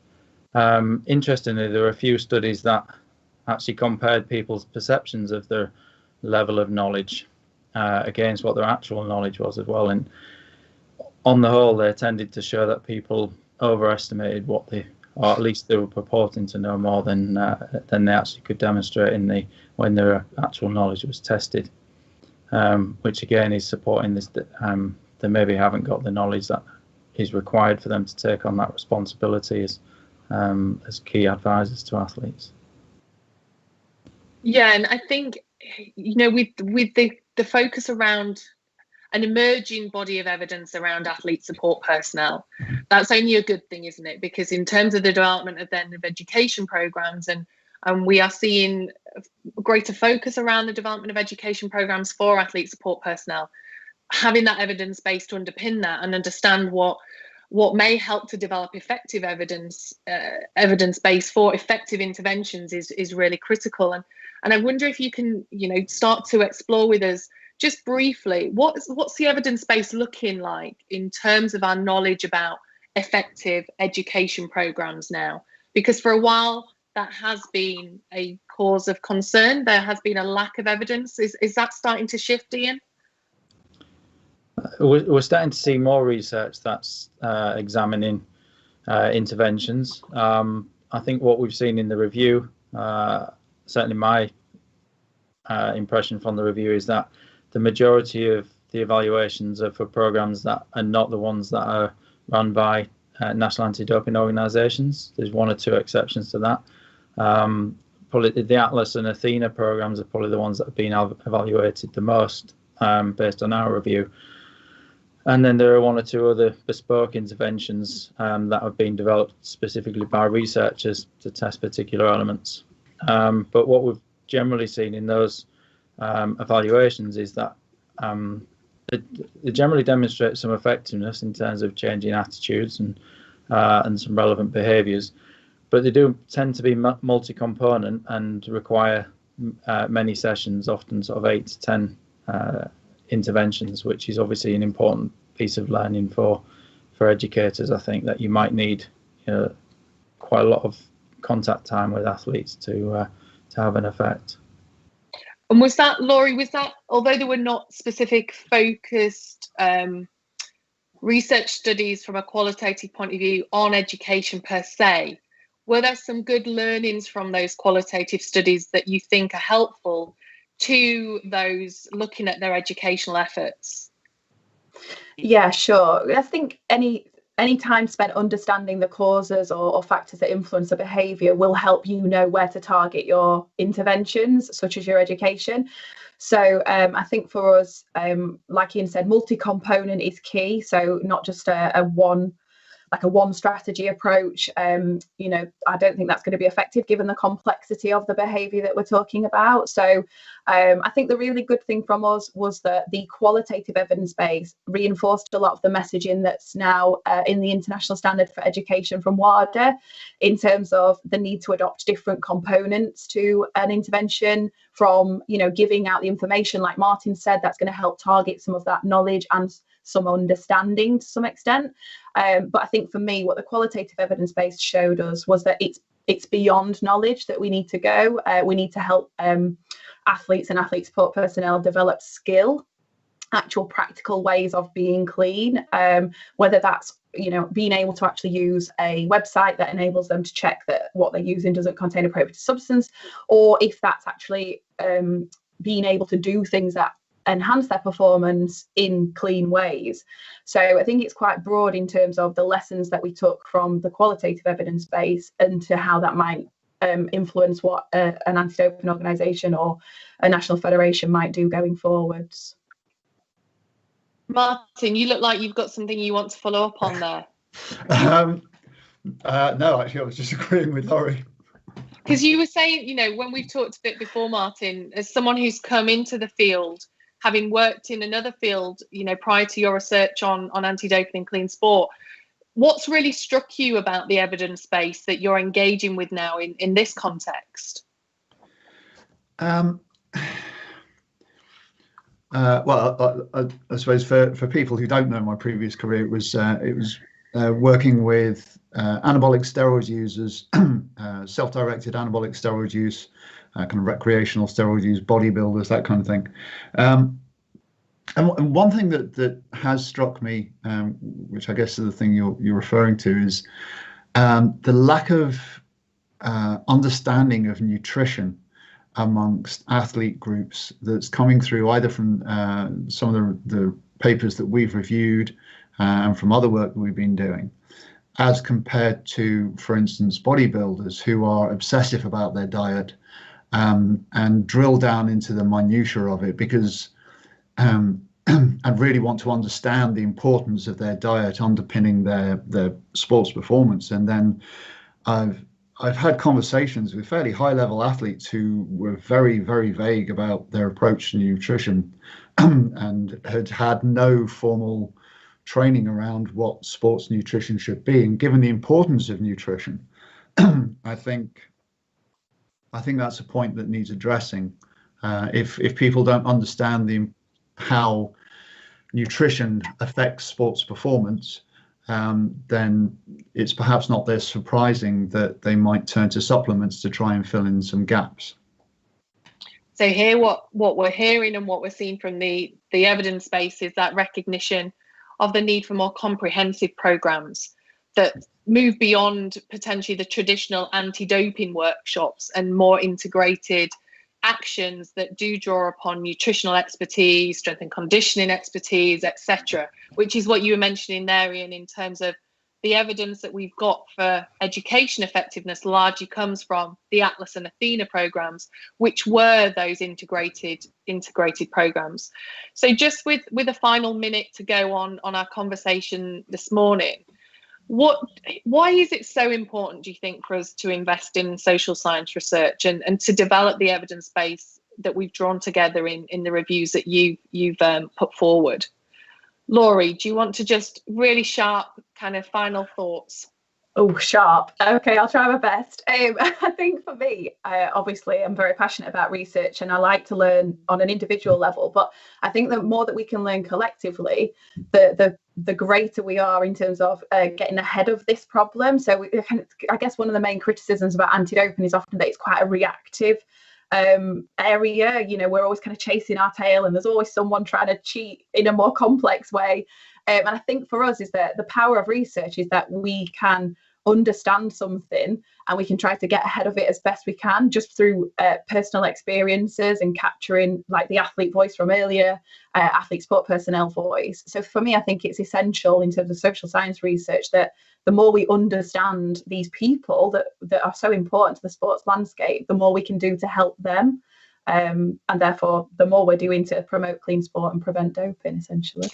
Interestingly, there were a few studies that actually compared people's perceptions of their level of knowledge against what their actual knowledge was as well. And on the whole, they tended to show that people overestimated or at least they were purporting to know more than they actually could demonstrate when their actual knowledge was tested, which again is supporting this that they maybe haven't got the knowledge that is required for them to take on that responsibility as key advisors to athletes. Yeah, and I think with the focus around an emerging body of evidence around athlete support personnel, that's only a good thing, isn't it? Because in terms of the development of education programs, and we are seeing greater focus around the development of education programs for athlete support personnel, having that evidence base to underpin that and understand what may help to develop effective evidence base for effective interventions is really critical. And I wonder if you can start to explore with us just briefly what's the evidence base looking like in terms of our knowledge about effective education programs now, because for a while that has been a cause of concern. There has been a lack of evidence. Is that starting to shift, Ian? We're starting to see more research that's examining interventions. I think what we've seen in the review, certainly my impression from the review, is that the majority of the evaluations are for programs that are not the ones that are run by national anti-doping organisations. There's one or two exceptions to that. Probably the Atlas and Athena programs are probably the ones that have been evaluated the most based on our review. And then there are one or two other bespoke interventions that have been developed specifically by researchers to test particular elements. But what we've generally seen in those evaluations is that they generally demonstrate some effectiveness in terms of changing attitudes and some relevant behaviours, but they do tend to be multi-component and require many sessions, often sort of 8 to 10 interventions, which is obviously an important piece of learning for educators. I think that you might need quite a lot of contact time with athletes to have an effect. And was that, Laurie, although there were not specific focused research studies from a qualitative point of view on education per se, were there some good learnings from those qualitative studies that you think are helpful to those looking at their educational efforts? Yeah, sure. I think any time spent understanding the causes or factors that influence the behaviour will help you know where to target your interventions, such as your education. So I think for us, like Ian said, multi-component is key. So not just a one strategy approach. I don't think that's going to be effective given the complexity of the behaviour that we're talking about. So I think the really good thing from us was that the qualitative evidence base reinforced a lot of the messaging that's now in the International Standard for Education from WADA, in terms of the need to adopt different components to an intervention, from giving out the information, like Martin said, that's going to help target some of that knowledge and some understanding to some extent. But I think for me, what the qualitative evidence base showed us was that it's beyond knowledge that we need to go. We need to help athletes and athlete support personnel develop skill, actual practical ways of being clean, whether that's being able to actually use a website that enables them to check that what they're using doesn't contain a prohibited substance, or if that's actually being able to do things that enhance their performance in clean ways. So I think it's quite broad in terms of the lessons that we took from the qualitative evidence base, and to how that might influence what an anti-doping organisation or a national federation might do going forwards. Martin, you look like you've got something you want to follow up on there. No, actually, I was just agreeing with Laurie. Because you were saying, when we've talked a bit before, Martin, as someone who's come into the field, having worked in another field, prior to your research on anti-doping and clean sport, what's really struck you about the evidence base that you're engaging with now in this context? Well, I suppose for people who don't know my previous career, it was working with anabolic steroid users, self-directed anabolic steroid use, kind of recreational steroid use, bodybuilders, that kind of thing. And one thing that has struck me, which I guess is the thing you're referring to, is the lack of understanding of nutrition amongst athlete groups that's coming through, either from some of the papers that we've reviewed and from other work that we've been doing, as compared to, for instance, bodybuilders who are obsessive about their diet and drill down into the minutiae of it, because and really want to understand the importance of their diet underpinning their sports performance. And then I've had conversations with fairly high-level athletes who were very, very vague about their approach to nutrition and had no formal training around what sports nutrition should be. And given the importance of nutrition, I think that's a point that needs addressing. If people don't understand how nutrition affects sports performance, then it's perhaps not that surprising that they might turn to supplements to try and fill in some gaps. So here, what we're hearing and what we're seeing from the evidence base is that recognition of the need for more comprehensive programs that move beyond potentially the traditional anti-doping workshops, and more integrated actions that do draw upon nutritional expertise, strength and conditioning expertise, etc., which is what you were mentioning there, Ian, in terms of the evidence that we've got for education effectiveness largely comes from the Atlas and Athena programs, which were those integrated programs. So just with a final minute to go on our conversation this morning, why is it so important, do you think, for us to invest in social science research and to develop the evidence base that we've drawn together in the reviews that you've put forward? Laurie, do you want to just really sharp kind of final thoughts? Oh, sharp. Okay, I'll try my best. I think for me, obviously, I'm very passionate about research and I like to learn on an individual level. But I think the more that we can learn collectively, the greater we are in terms of getting ahead of this problem. So I guess one of the main criticisms about anti-doping is often that it's quite a reactive area. You know, we're always kind of chasing our tail and there's always someone trying to cheat in a more complex way. And I think for us is that the power of research is that we can understand something and we can try to get ahead of it as best we can just through personal experiences and capturing like the athlete voice from earlier, athlete sport personnel voice. So for me, I think it's essential in terms of social science research that the more we understand these people that are so important to the sports landscape, the more we can do to help them. And therefore, the more we're doing to promote clean sport and prevent doping, essentially.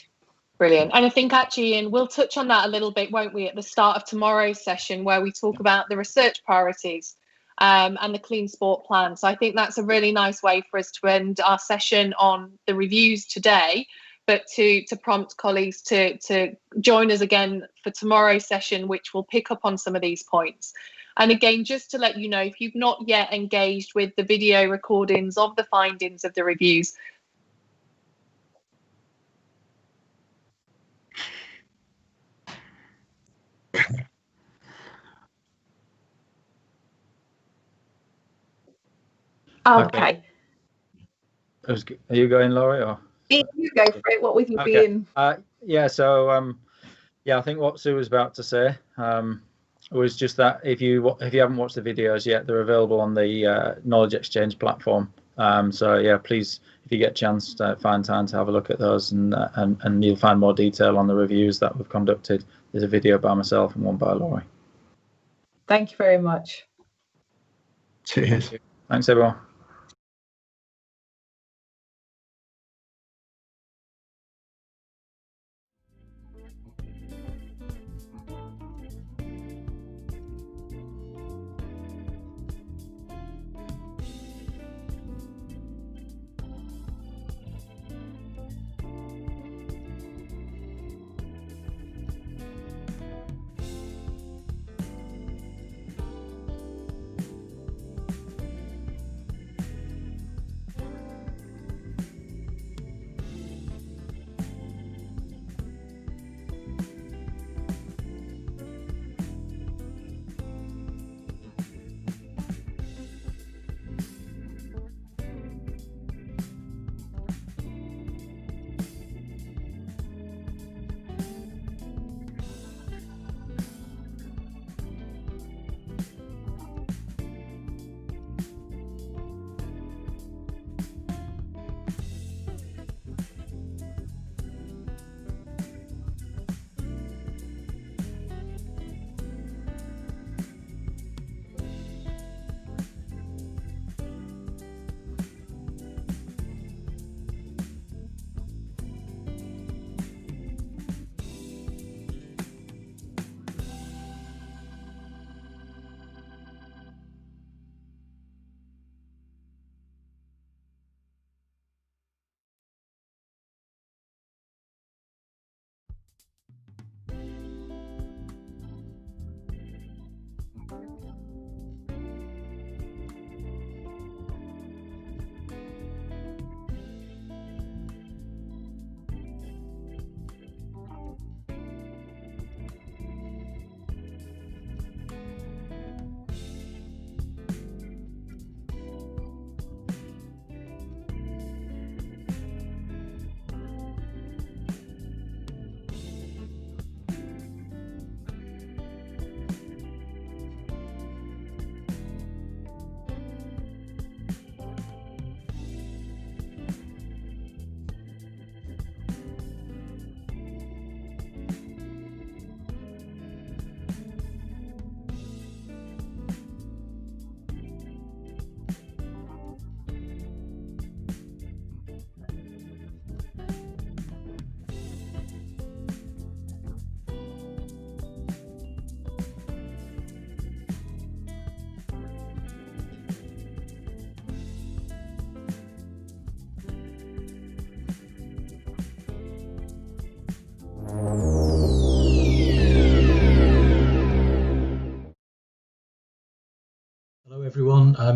Brilliant. And I think actually, and we'll touch on that a little bit, won't we, at the start of tomorrow's session, where we talk about the research priorities and the clean sport plan. So I think that's a really nice way for us to end our session on the reviews today, but to prompt colleagues to join us again for tomorrow's session, which will pick up on some of these points. And again, just to let you know, if you've not yet engaged with the video recordings of the findings of the reviews, Okay. Are you going, Laurie? Or you go for it. What with you being? Yeah. So yeah, I think what Sue was about to say was just that if you haven't watched the videos yet, they're available on the Knowledge Exchange platform. So yeah, please, if you get a chance, find time to have a look at those, and you'll find more detail on the reviews that we've conducted. There's a video by myself and one by Laurie. Thank you very much. Cheers. Thanks, everyone.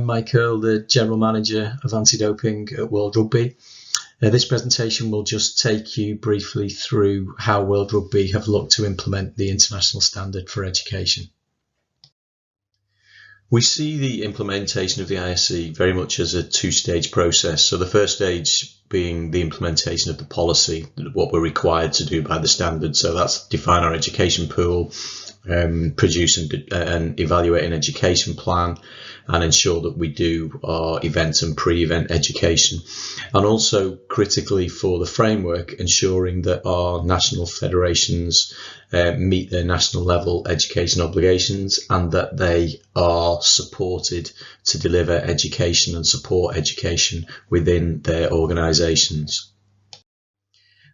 Mike Earle, the General Manager of Anti-Doping at World Rugby. This presentation will just take you briefly through how World Rugby have looked to implement the international standard for education. We see the implementation of the ISC very much as a two-stage process. So the first stage being the implementation of the policy, what we're required to do by the standard. So that's define our education pool, produce and evaluate an education plan, and ensure that we do our event and pre-event education. And also critically for the framework, ensuring that our national federations meet their national level education obligations and that they are supported to deliver education and support education within their organisations.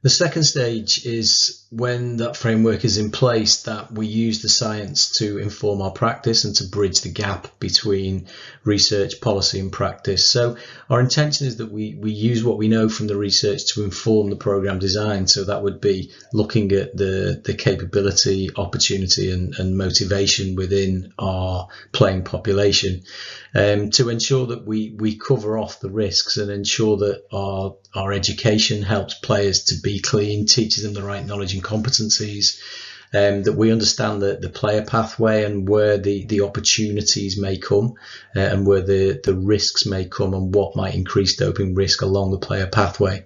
The second stage is when that framework is in place, that we use the science to inform our practice and to bridge the gap between research, policy and practice. So our intention is that we use what we know from the research to inform the programme design. So that would be looking at the capability, opportunity and motivation within our playing population to ensure that we cover off the risks and ensure that our education helps players to be clean, teaches them the right knowledge and competencies, that we understand the player pathway and where the opportunities may come and where the risks may come and what might increase doping risk along the player pathway.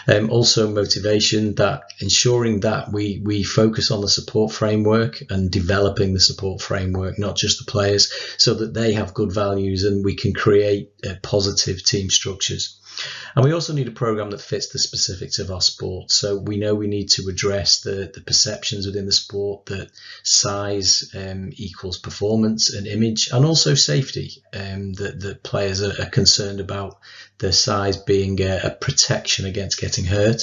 Also motivation, that ensuring that we focus on the support framework and developing the support framework, not just the players, so that they have good values and we can create positive team structures. And we also need a programme that fits the specifics of our sport. So we know we need to address the perceptions within the sport that size equals performance and image, and also safety, that players are concerned about their size being a protection against getting hurt.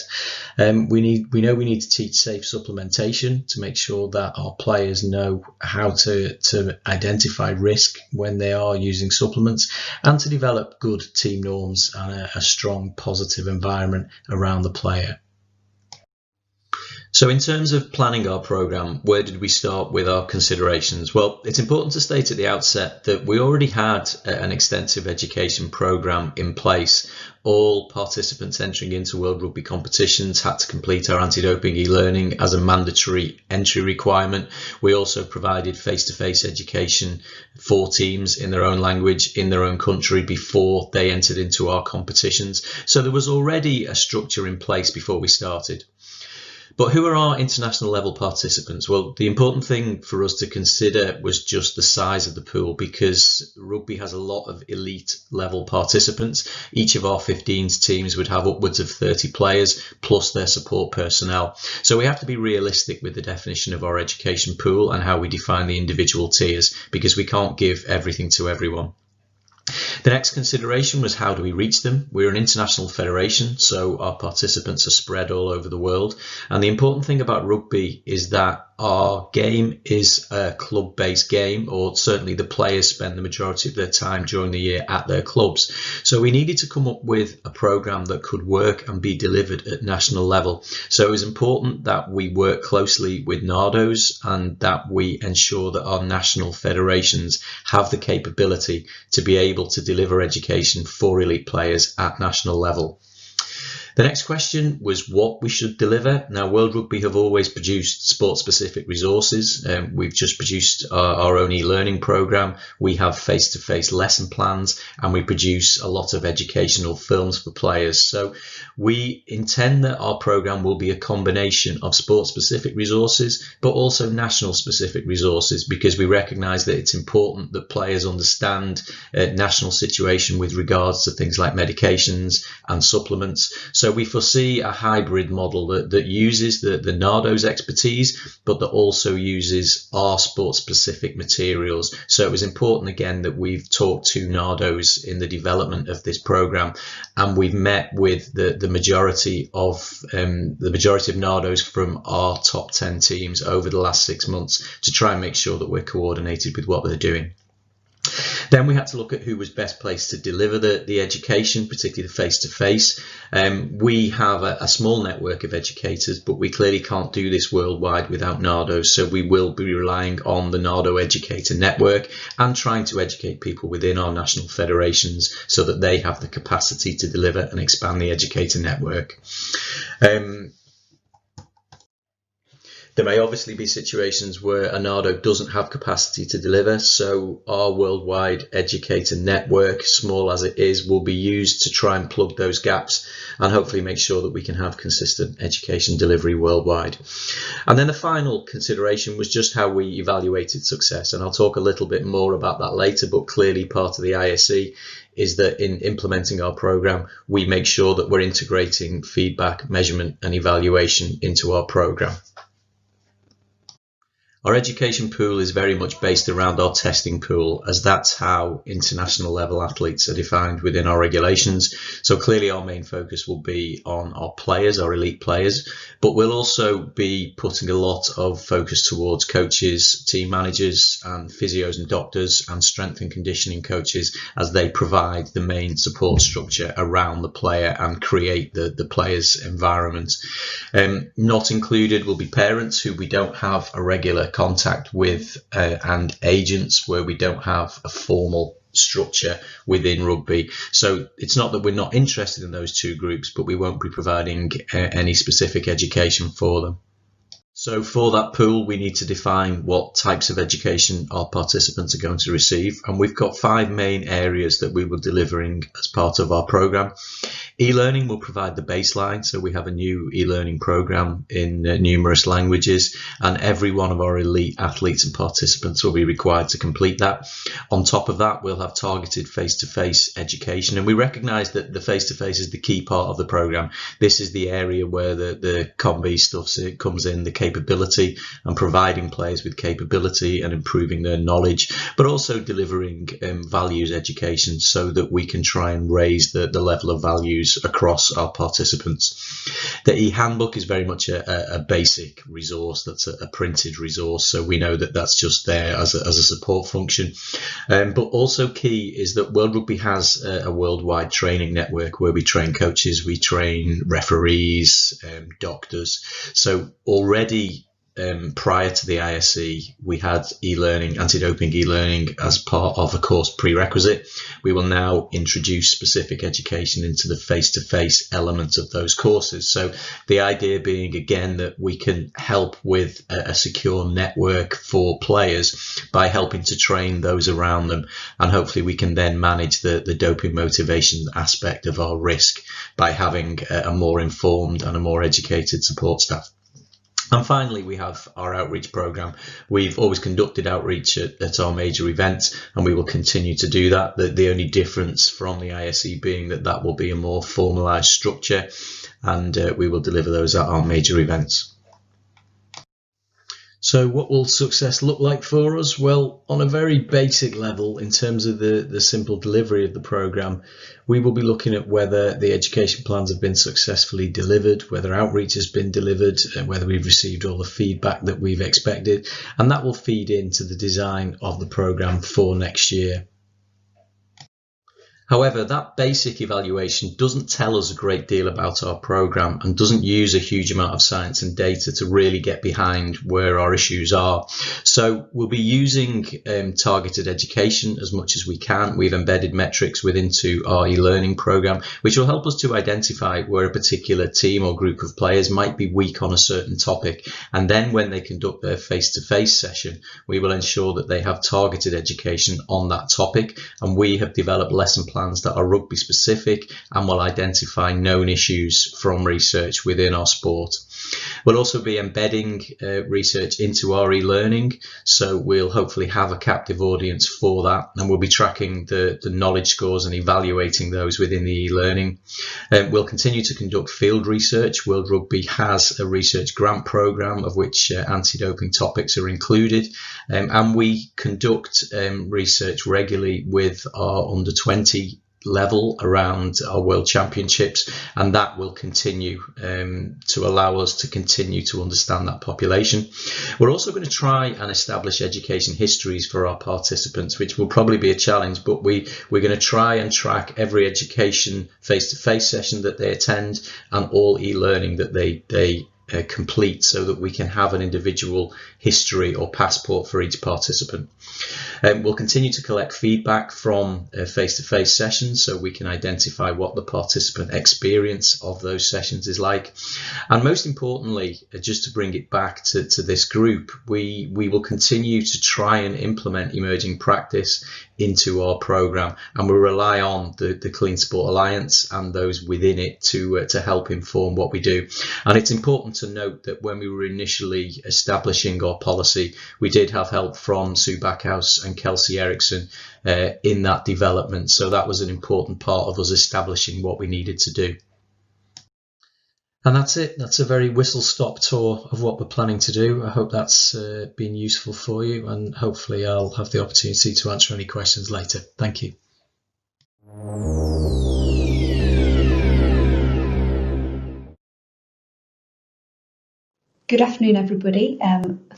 We know we need to teach safe supplementation to make sure that our players know how to identify risk when they are using supplements, and to develop good team norms and a strong positive environment around the player. So in terms of planning our programme, where did we start with our considerations? Well, it's important to state at the outset that we already had an extensive education programme in place. All participants entering into World Rugby competitions had to complete our anti-doping e-learning as a mandatory entry requirement. We also provided face-to-face education for teams in their own language, in their own country, before they entered into our competitions. So there was already a structure in place before we started. But who are our international level participants? Well, the important thing for us to consider was just the size of the pool, because rugby has a lot of elite level participants. Each of our 15 teams would have upwards of 30 players plus their support personnel. So we have to be realistic with the definition of our education pool and how we define the individual tiers, because we can't give everything to everyone. The next consideration was, how do we reach them? We're an international federation, so our participants are spread all over the world. And the important thing about rugby is that our game is a club-based game, or certainly the players spend the majority of their time during the year at their clubs. So we needed to come up with a programme that could work and be delivered at national level. So it was important that we work closely with NARDOs and that we ensure that our national federations have the capability to be able to deliver education for elite players at national level. The next question was what we should deliver. Now, World Rugby have always produced sport-specific resources. We've just produced our own e-learning programme. We have face-to-face lesson plans, and we produce a lot of educational films for players. So we intend that our programme will be a combination of sport-specific resources, but also national-specific resources, because we recognise that it's important that players understand national situation with regards to things like medications and supplements. So we foresee a hybrid model that uses the NARDO's expertise, but that also uses our sport-specific materials. So it was important, again, that we've talked to NARDO's in the development of this programme, and we've met with the majority of NARDO's from our top 10 teams over the last 6 months to try and make sure that we're coordinated with what they're doing. Then we had to look at who was best placed to deliver the education, particularly the face-to-face. We have a small network of educators, but we clearly can't do this worldwide without NARDO, so we will be relying on the NARDO Educator Network and trying to educate people within our national federations so that they have the capacity to deliver and expand the educator network. There may obviously be situations where a NARDO doesn't have capacity to deliver, so our worldwide educator network, small as it is, will be used to try and plug those gaps and hopefully make sure that we can have consistent education delivery worldwide. And then the final consideration was just how we evaluated success, and I'll talk a little bit more about that later, but clearly part of the ISE is that in implementing our program, we make sure that we're integrating feedback, measurement and evaluation into our program. Our education pool is very much based around our testing pool, as that's how international level athletes are defined within our regulations. So clearly our main focus will be on our players, our elite players, but we'll also be putting a lot of focus towards coaches, team managers and physios and doctors and strength and conditioning coaches, as they provide the main support structure around the player and create the player's environment. Not included will be parents who we don't have a regular contact with and agents where we don't have a formal structure within rugby. So it's not that we're not interested in those two groups, but we won't be providing any specific education for them. So for that pool, we need to define what types of education our participants are going to receive. And we've got 5 main areas that we will be delivering as part of our program. E-learning will provide the baseline. So we have a new e-learning program in numerous languages, and every one of our elite athletes and participants will be required to complete that. On top of that, we'll have targeted face-to-face education. And we recognize that the face-to-face is the key part of the program. This is the area where the combi stuff comes in, the capability and providing players with capability and improving their knowledge, but also delivering values education so that we can try and raise the level of values across our participants. The e-handbook is very much a basic resource. That's a printed resource, so we know that that's just there as a support function. But also key is that World Rugby has a worldwide training network where we train coaches, we train referees, doctors. So already prior to the ISE, we had e-learning, anti-doping e-learning as part of a course prerequisite. We will now introduce specific education into the face-to-face element of those courses. So the idea being, again, that we can help with a secure network for players by helping to train those around them. And hopefully we can then manage the doping motivation aspect of our risk by having a more informed and a more educated support staff. And finally, we have our outreach program. We've always conducted outreach at our major events, and we will continue to do that. The only difference from the ISE being that will be a more formalised structure, and we will deliver those at our major events. So what will success look like for us? Well, on a very basic level, in terms of the simple delivery of the programme, we will be looking at whether the education plans have been successfully delivered, whether outreach has been delivered, whether we've received all the feedback that we've expected, and that will feed into the design of the programme for next year. However, that basic evaluation doesn't tell us a great deal about our programme and doesn't use a huge amount of science and data to really get behind where our issues are. So we'll be using targeted education as much as we can. We've embedded metrics into our e-learning programme, which will help us to identify where a particular team or group of players might be weak on a certain topic. And then when they conduct their face-to-face session, we will ensure that they have targeted education on that topic. And we have developed lesson plans that are rugby specific and will identify known issues from research within our sport. We'll also be embedding research into our e-learning, so we'll hopefully have a captive audience for that, and we'll be tracking the knowledge scores and evaluating those within the e-learning. We'll continue to conduct field research. World Rugby has a research grant programme of which anti-doping topics are included, and we conduct research regularly with our under-20 level around our World Championships, and that will continue to allow us to continue to understand that population. We're also going to try and establish education histories for our participants, which will probably be a challenge, but we're going to try and track every education face-to-face session that they attend and all e-learning that they complete, so that we can have an individual history or passport for each participant. We'll continue to collect feedback from face-to-face sessions, so we can identify what the participant experience of those sessions is like. And most importantly, just to bring it back to this group, we will continue to try and implement emerging practice into our program, and we'll rely on the Clean Sport Alliance and those within it to help inform what we do. And it's important to note that when we were initially establishing our policy, we did have help from Sue Backhouse and Kelsey Erickson in that development, so that was an important part of us establishing what we needed to do. And that's it. That's a very whistle-stop tour of what we're planning to do. I hope that's been useful for you, and hopefully I'll have the opportunity to answer any questions later. Thank you. Good afternoon, everybody.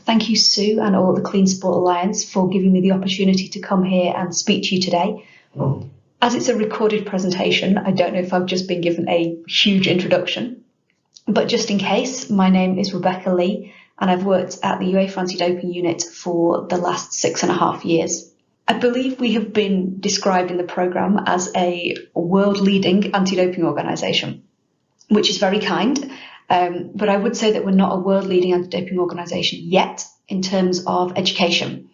Thank you, Sue, and all at the Clean Sport Alliance for giving me the opportunity to come here and speak to you today. As it's a recorded presentation, I don't know if I've just been given a huge introduction. But just in case, my name is Rebecca Lee, and I've worked at the UEFA Anti-Doping Unit for the last 6.5 years. I believe we have been described in the programme as a world-leading anti-doping organisation, which is very kind, but I would say that we're not a world-leading anti-doping organisation yet in terms of education.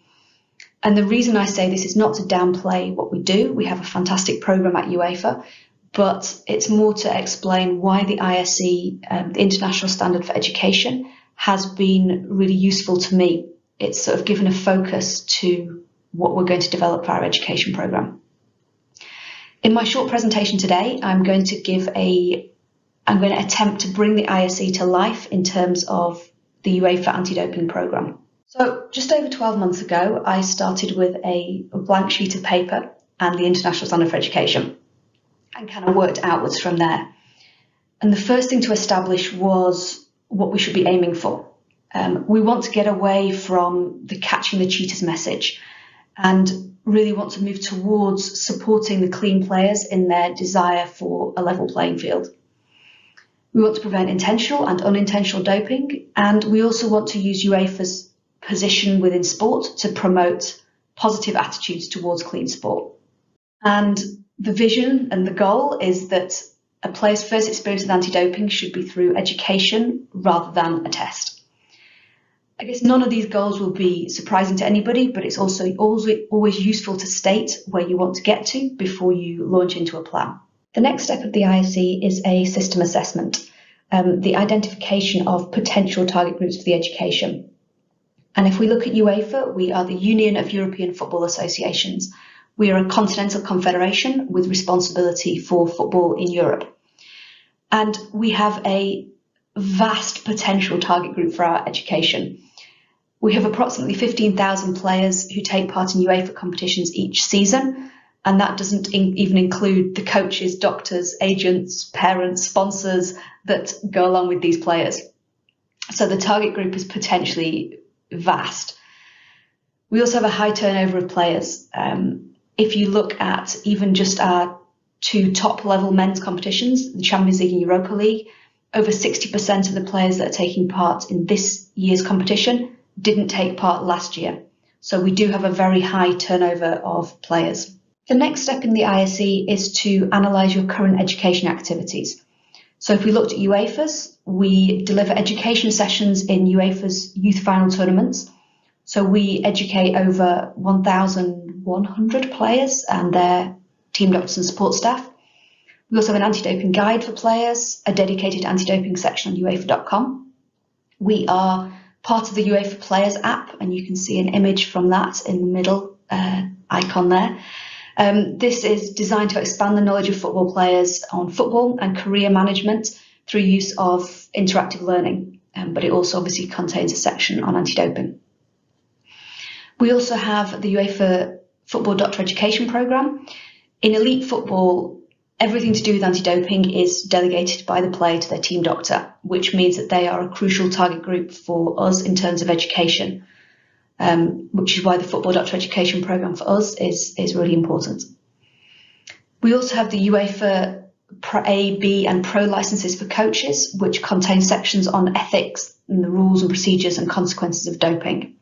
And the reason I say this is not to downplay what we do. We have a fantastic programme at UEFA, but it's more to explain why the ISE, the International Standard for Education, has been really useful to me. It's sort of given a focus to what we're going to develop for our education programme. In my short presentation today, I'm going to attempt to bring the ISE to life in terms of the UEFA anti-doping programme. So just over 12 months ago, I started with a blank sheet of paper and the International Standard for Education, and kind of worked outwards from there. And the first thing to establish was what we should be aiming for. We want to get away from the catching the cheaters message and really want to move towards supporting the clean players in their desire for a level playing field. We want to prevent intentional and unintentional doping, and we also want to use UEFA's position within sport to promote positive attitudes towards clean sport. And the vision and the goal is that a player's first experience with anti-doping should be through education rather than a test. I guess none of these goals will be surprising to anybody, but it's also always useful to state where you want to get to before you launch into a plan. The next step of the ISE is a system assessment, the identification of potential target groups for the education. And if we look at UEFA, we are the Union of European Football Associations. We are a continental confederation with responsibility for football in Europe. And we have a vast potential target group for our education. We have approximately 15,000 players who take part in UEFA competitions each season, and that doesn't even include the coaches, doctors, agents, parents, sponsors that go along with these players. So the target group is potentially vast. We also have a high turnover of players. If you look at even just our two top-level men's competitions, the Champions League and Europa League, over 60% of the players that are taking part in this year's competition didn't take part last year. So we do have a very high turnover of players. The next step in the ISE is to analyse your current education activities. So if we looked at UEFA's, we deliver education sessions in UEFA's youth final tournaments. So we educate over 1,100 players and their team doctors and support staff. We also have an anti-doping guide for players, a dedicated anti-doping section on UEFA.com. We are part of the UEFA Players app, and you can see an image from that in the middle icon there. This is designed to expand the knowledge of football players on football and career management through use of interactive learning, but it also obviously contains a section on anti-doping. We also have the UEFA Football Doctor Education Programme. In elite football, everything to do with anti-doping is delegated by the player to their team doctor, which means that they are a crucial target group for us in terms of education, which is why the Football Doctor Education Programme for us is really important. We also have the UEFA A, B and Pro licenses for coaches, which contain sections on ethics and the rules and procedures and consequences of doping.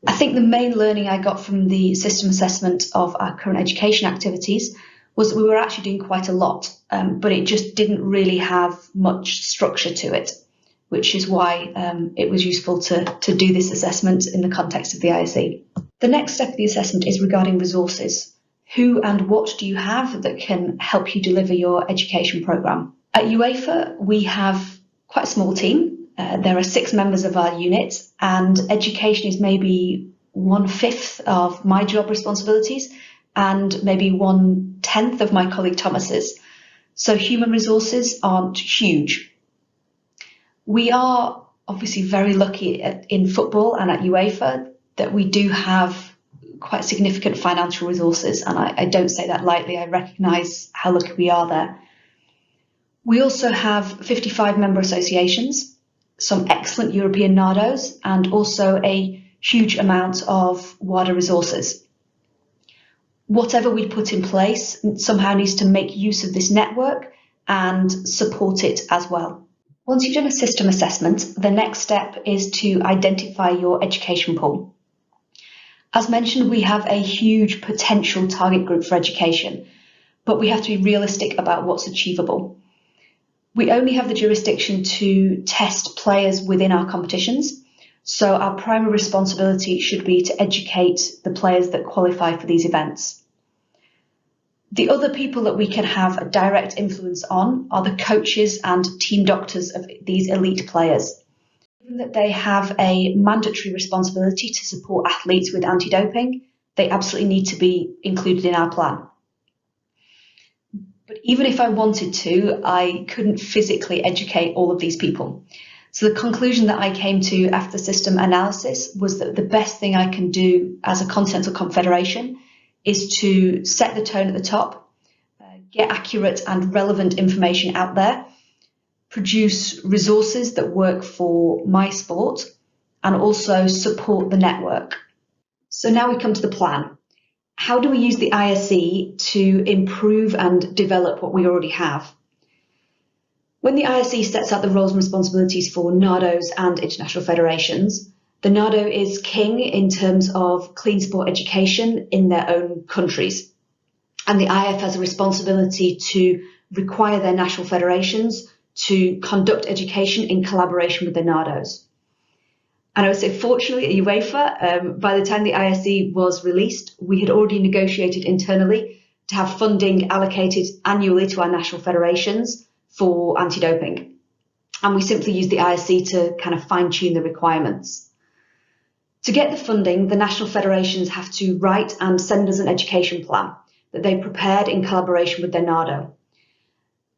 I think the main learning I got from the system assessment of our current education activities was that we were actually doing quite a lot, but it just didn't really have much structure to it, which is why it was useful to do this assessment in the context of the ISE. The next step of the assessment is regarding resources. Who and what do you have that can help you deliver your education programme? At UEFA, we have quite a small team. There are 6 members of our unit, and education is maybe 1/5 of my job responsibilities and maybe 1/10 of my colleague Thomas's. So human resources aren't huge. We are obviously very lucky in football and at UEFA that we do have quite significant financial resources, and I don't say that lightly. I recognise how lucky we are there. We also have 55 member associations, some excellent European NADOs, and also a huge amount of WADA resources. Whatever we put in place somehow needs to make use of this network and support it as well. Once you've done a system assessment, the next step is to identify your education pool. As mentioned, we have a huge potential target group for education, but we have to be realistic about what's achievable. We only have the jurisdiction to test players within our competitions, so our primary responsibility should be to educate the players that qualify for these events. The other people that we can have a direct influence on are the coaches and team doctors of these elite players. Given that they have a mandatory responsibility to support athletes with anti-doping, they absolutely need to be included in our plan. But even if I wanted to, I couldn't physically educate all of these people. So the conclusion that I came to after system analysis was that the best thing I can do as a continental confederation is to set the tone at the top, get accurate and relevant information out there, produce resources that work for my sport, and also support the network. So now we come to the plan. How do we use the ISE to improve and develop what we already have? When the ISE sets out the roles and responsibilities for NADOs and international federations, the NADO is king in terms of clean sport education in their own countries. And the IF has a responsibility to require their national federations to conduct education in collaboration with the NADOs. And I would say, fortunately, at UEFA, by the time the ISE was released, we had already negotiated internally to have funding allocated annually to our national federations for anti-doping. And we simply used the ISE to kind of fine-tune the requirements. To get the funding, the national federations have to write and send us an education plan that they prepared in collaboration with their NADO.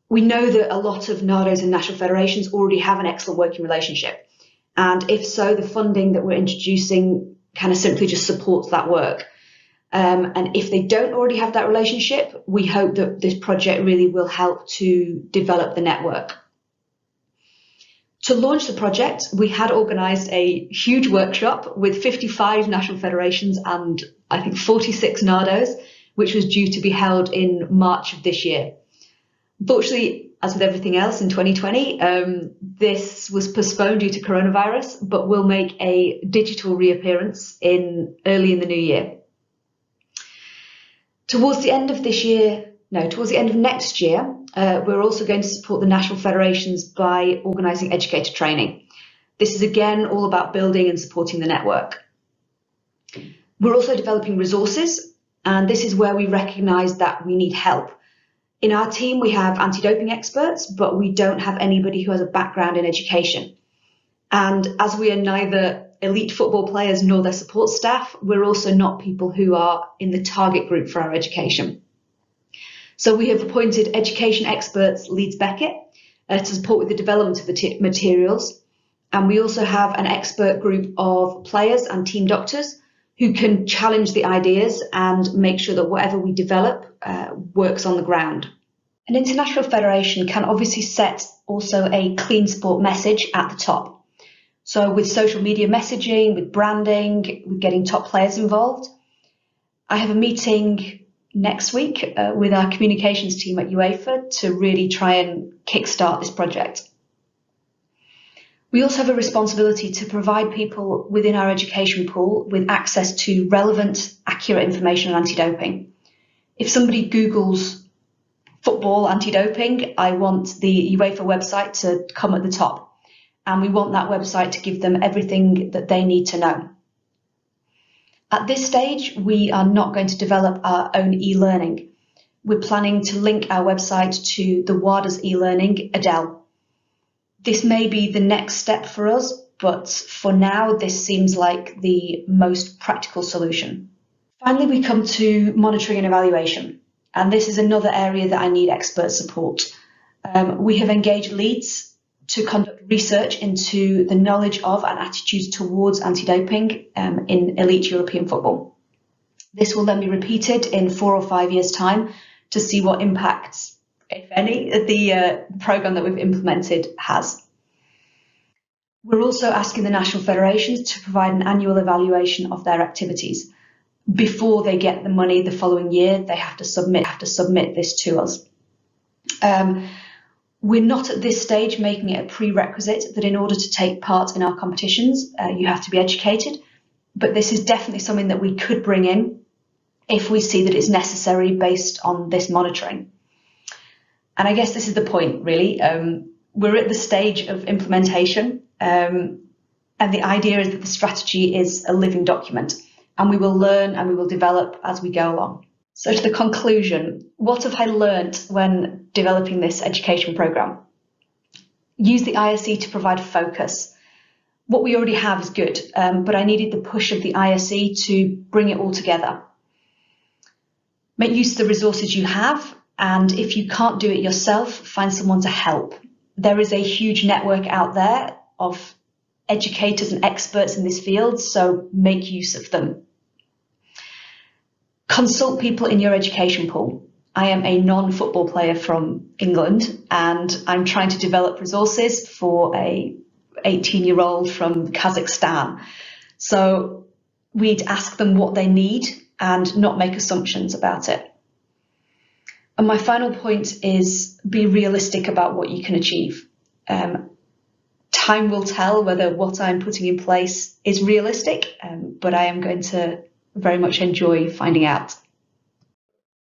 We know that a lot of NADOs and national federations already have an excellent working relationship. And if so, the funding that we're introducing kind of simply just supports that work. And if they don't already have that relationship, we hope that this project really will help to develop the network. To launch the project, we had organised a huge workshop with 55 national federations and I think 46 NADOs, which was due to be held in March of this year. Unfortunately, as with everything else in 2020, this was postponed due to coronavirus, but will make a digital reappearance early in the new year. Towards the end of next year, we're also going to support the national federations by organising educator training. This is again all about building and supporting the network. We're also developing resources, and this is where we recognise that we need help. In our team, we have anti-doping experts, but we don't have anybody who has a background in education. And as we are neither elite football players nor their support staff, we're also not people who are in the target group for our education. So we have appointed education experts Leeds Beckett to support with the development of the materials. And we also have an expert group of players and team doctors who can challenge the ideas and make sure that whatever we develop works on the ground. An international federation can obviously set also a clean sport message at the top. So with social media messaging, with branding, with getting top players involved. I have a meeting next week with our communications team at UEFA to really try and kickstart this project. We also have a responsibility to provide people within our education pool with access to relevant, accurate information on anti-doping. If somebody Googles football anti-doping, I want the UEFA website to come at the top. And we want that website to give them everything that they need to know. At this stage, we are not going to develop our own e-learning. We're planning to link our website to the WADA's e-learning, Adele. This may be the next step for us, but for now, this seems like the most practical solution. Finally, we come to monitoring and evaluation, and this is another area that I need expert support. We have engaged Leeds to conduct research into the knowledge of and attitudes towards anti-doping in elite European football. This will then be repeated in 4 or 5 years' time to see what impacts, if any, the programme that we've implemented has. We're also asking the national federations to provide an annual evaluation of their activities. Before they get the money the following year, they have to submit this to us. We're not at this stage making it a prerequisite that in order to take part in our competitions, you have to be educated, but this is definitely something that we could bring in if we see that it's necessary based on this monitoring. And I guess this is the point, really. We're at the stage of implementation, and the idea is that the strategy is a living document, and we will learn and we will develop as we go along. So to the conclusion, what have I learnt when developing this education programme? Use the ISE to provide focus. What we already have is good, but I needed the push of the ISE to bring it all together. Make use of the resources you have, and if you can't do it yourself, find someone to help. There is a huge network out there of educators and experts in this field, so make use of them. Consult people in your education pool. I am a non-football player from England, and I'm trying to develop resources for a 18-year-old from Kazakhstan. So we'd ask them what they need and not make assumptions about it. And my final point is be realistic about what you can achieve. Time will tell whether what I'm putting in place is realistic, but I am going to very much enjoy finding out.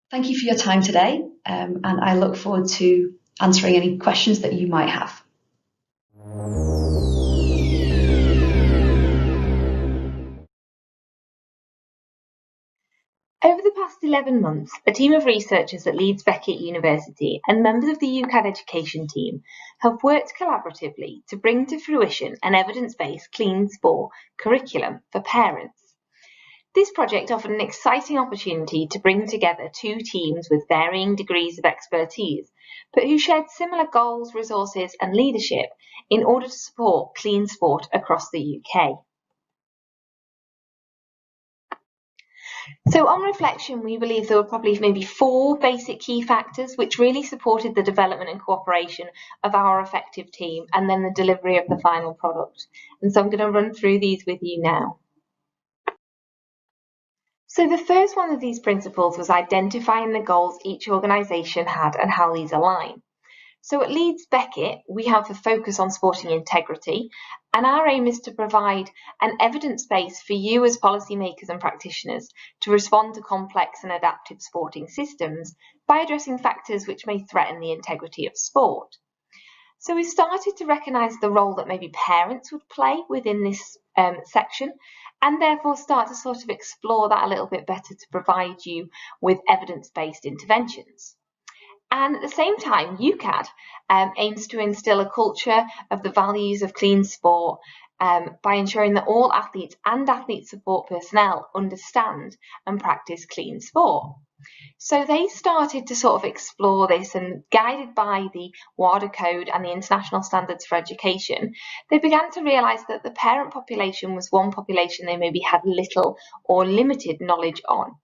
Thank you for your time today, and I look forward to answering any questions that you might have. Over the past 11 months, a team of researchers at Leeds Beckett University and members of the UCAD education team have worked collaboratively to bring to fruition an evidence-based clean sport curriculum for parents. This project offered an exciting opportunity to bring together two teams with varying degrees of expertise, but who shared similar goals, resources and leadership in order to support clean sport across the UK. So on reflection, we believe there were probably maybe 4 basic key factors which really supported the development and cooperation of our effective team and then the delivery of the final product. And so I'm going to run through these with you now. So the first one of these principles was identifying the goals each organisation had and how these align. So at Leeds Beckett, we have a focus on sporting integrity, and our aim is to provide an evidence base for you as policymakers and practitioners to respond to complex and adaptive sporting systems by addressing factors which may threaten the integrity of sport. So we started to recognise the role that maybe parents would play within this section, and therefore start to sort of explore that a little bit better to provide you with evidence-based interventions. And at the same time, UCAD aims to instill a culture of the values of clean sport by ensuring that all athletes and athlete support personnel understand and practice clean sport. So they started to sort of explore this, and guided by the WADA Code and the International Standards for Education, they began to realise that the parent population was one population they maybe had little or limited knowledge on.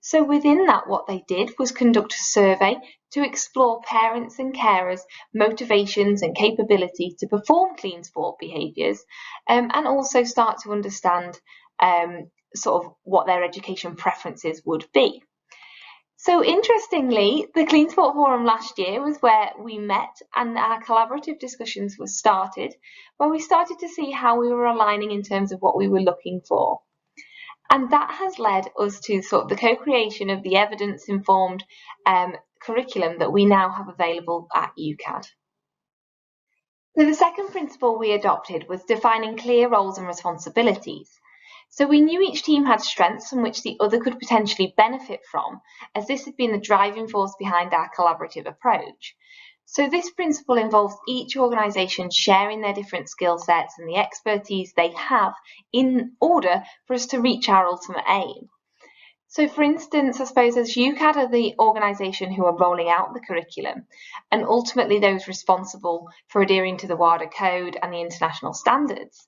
So within that, what they did was conduct a survey to explore parents and carers' motivations and capability to perform clean sport behaviours, and also start to understand sort of what their education preferences would be. So interestingly, the Clean Sport Forum last year was where we met and our collaborative discussions were started, where we started to see how we were aligning in terms of what we were looking for. And that has led us to sort of the co-creation of the evidence-informed curriculum that we now have available at UCAD. So the second principle we adopted was defining clear roles and responsibilities. So we knew each team had strengths from which the other could potentially benefit from, as this had been the driving force behind our collaborative approach. So this principle involves each organisation sharing their different skill sets and the expertise they have in order for us to reach our ultimate aim. So for instance, I suppose as UCAD are the organisation who are rolling out the curriculum, and ultimately those responsible for adhering to the WADA Code and the international standards,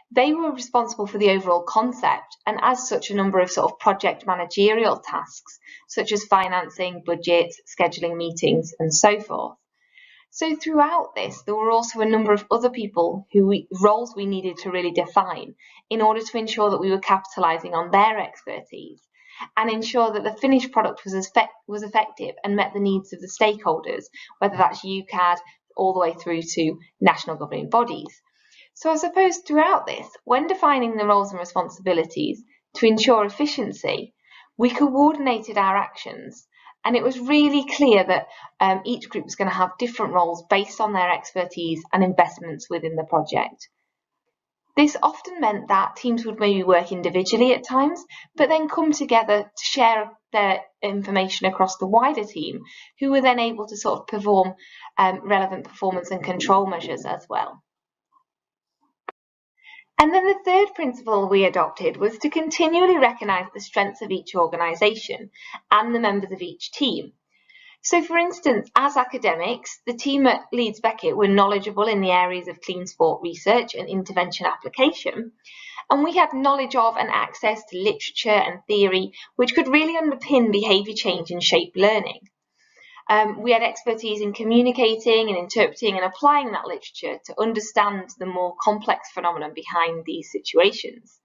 they were responsible for the overall concept, and as such a number of sort of project managerial tasks, such as financing, budgets, scheduling meetings, and so forth. So throughout this, there were also a number of other people roles we needed to really define in order to ensure that we were capitalising on their expertise and ensure that the finished product was effective and met the needs of the stakeholders, whether that's UCAD all the way through to national governing bodies. So I suppose throughout this, when defining the roles and responsibilities to ensure efficiency, we coordinated our actions, and it was really clear that each group was going to have different roles based on their expertise and investments within the project. This often meant that teams would maybe work individually at times, but then come together to share their information across the wider team, who were then able to sort of perform relevant performance and control measures as well. And then the third principle we adopted was to continually recognise the strengths of each organisation and the members of each team. So for instance, as academics, the team at Leeds Beckett were knowledgeable in the areas of clean sport research and intervention application, and we had knowledge of and access to literature and theory which could really underpin behaviour change and shape learning. We had expertise in communicating and interpreting and applying that literature to understand the more complex phenomenon behind these situations.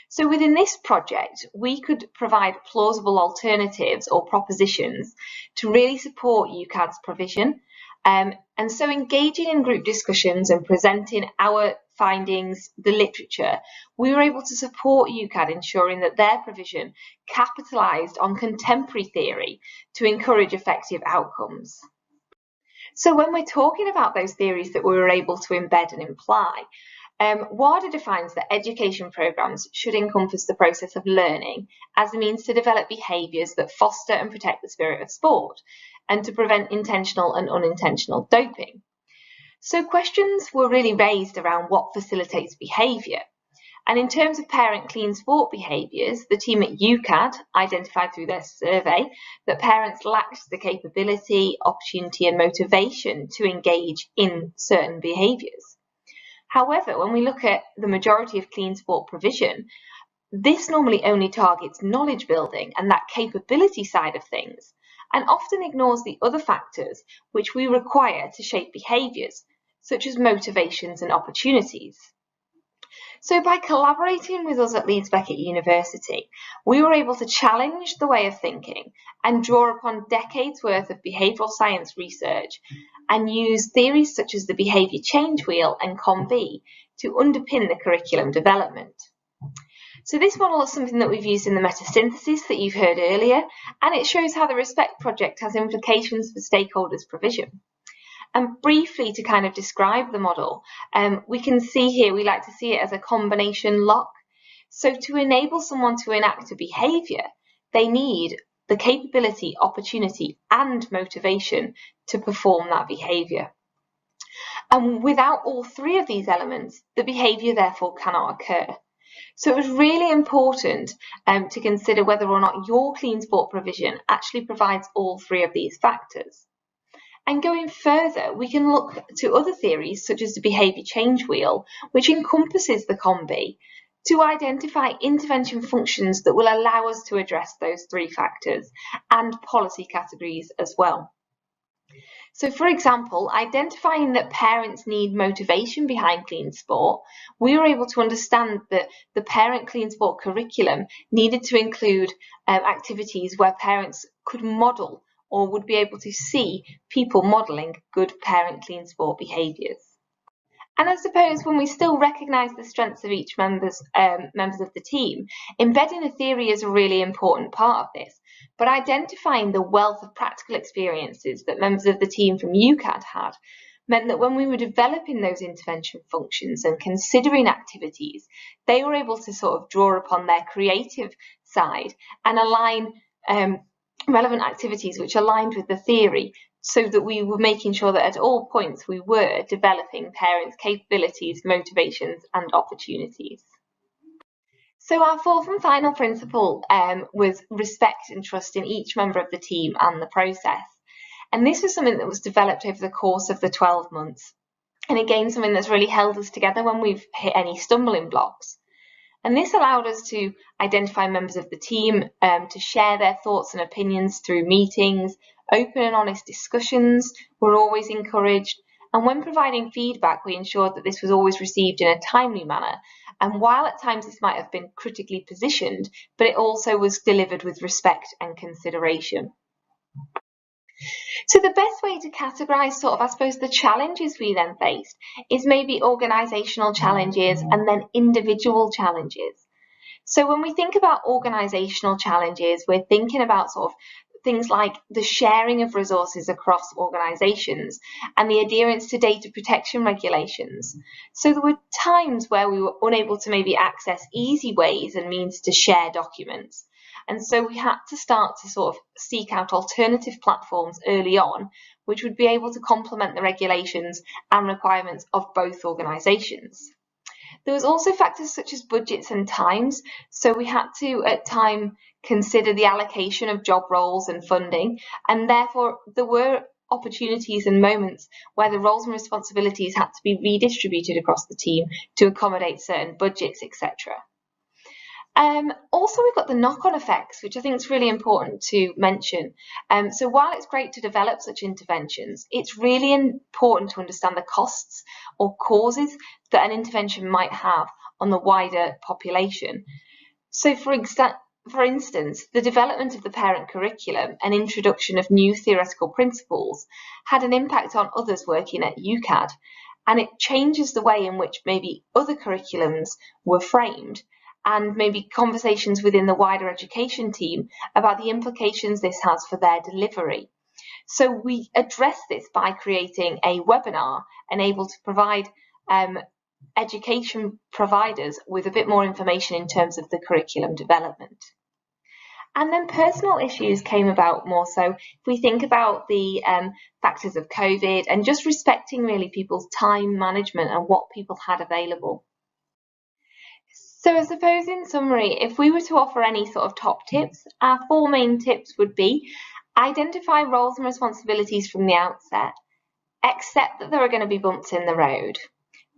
So within this project, we could provide plausible alternatives or propositions to really support UCAD's provision. And so engaging in group discussions and presenting our findings, the literature, we were able to support UCAD ensuring that their provision capitalised on contemporary theory to encourage effective outcomes. So when we're talking about those theories that we were able to embed and imply, WADA defines that education programmes should encompass the process of learning as a means to develop behaviours that foster and protect the spirit of sport and to prevent intentional and unintentional doping. So questions were really raised around what facilitates behaviour. And in terms of parent clean sport behaviours, the team at UCAD identified through their survey that parents lacked the capability, opportunity and motivation to engage in certain behaviours. However, when we look at the majority of clean sport provision, this normally only targets knowledge building and that capability side of things, and often ignores the other factors which we require to shape behaviours, such as motivations and opportunities. So by collaborating with us at Leeds Beckett University, we were able to challenge the way of thinking and draw upon decades worth of behavioural science research and use theories such as the behaviour change wheel and COM-B to underpin the curriculum development. So this model is something that we've used in the meta-synthesis that you've heard earlier, and it shows how the RESPECT project has implications for stakeholders' provision. And briefly to kind of describe the model, we can see here, we like to see it as a combination lock. So to enable someone to enact a behaviour, they need the capability, opportunity and motivation to perform that behaviour. And without all three of these elements, the behaviour therefore cannot occur. So it was really important to consider whether or not your clean sport provision actually provides all three of these factors. And going further, we can look to other theories such as the behaviour change wheel, which encompasses the COM-B, to identify intervention functions that will allow us to address those three factors and policy categories as well. So, for example, identifying that parents need motivation behind clean sport, we were able to understand that the parent clean sport curriculum needed to include activities where parents could model or would be able to see people modelling good parent clean sport behaviours. And I suppose when we still recognise the strengths of each members of the team, embedding a theory is a really important part of this. But identifying the wealth of practical experiences that members of the team from UCAD had meant that when we were developing those intervention functions and considering activities, they were able to sort of draw upon their creative side and align relevant activities which aligned with the theory, so that we were making sure that at all points we were developing parents' capabilities, motivations and opportunities. So our fourth and final principle was respect and trust in each member of the team and the process. And this was something that was developed over the course of the 12 months. And again, something that's really held us together when we've hit any stumbling blocks. And this allowed us to identify members of the team, to share their thoughts and opinions through meetings. Open and honest discussions were always encouraged. And when providing feedback, we ensured that this was always received in a timely manner. And while at times this might have been critically positioned, but it also was delivered with respect and consideration. So the best way to categorise sort of, I suppose, the challenges we then faced is maybe organisational challenges and then individual challenges. So when we think about organisational challenges, we're thinking about sort of things like the sharing of resources across organisations and the adherence to data protection regulations. So there were times where we were unable to maybe access easy ways and means to share documents. And so we had to start to sort of seek out alternative platforms early on, which would be able to complement the regulations and requirements of both organisations. There was also factors such as budgets and times. So we had to, at time, consider the allocation of job roles and funding. And therefore, there were opportunities and moments where the roles and responsibilities had to be redistributed across the team to accommodate certain budgets, etc. Also, we've got the knock-on effects, which I think is really important to mention. So while it's great to develop such interventions, it's really important to understand the costs or causes that an intervention might have on the wider population. So for instance, the development of the parent curriculum and introduction of new theoretical principles had an impact on others working at UCAD, and it changes the way in which maybe other curriculums were framed, and maybe conversations within the wider education team about the implications this has for their delivery. So we address this by creating a webinar and able to provide education providers with a bit more information in terms of the curriculum development. And then personal issues came about more so if we think about the factors of COVID and just respecting really people's time management and what people had available. So I suppose in summary, if we were to offer any sort of top tips, our 4 main tips would be identify roles and responsibilities from the outset, accept that there are going to be bumps in the road,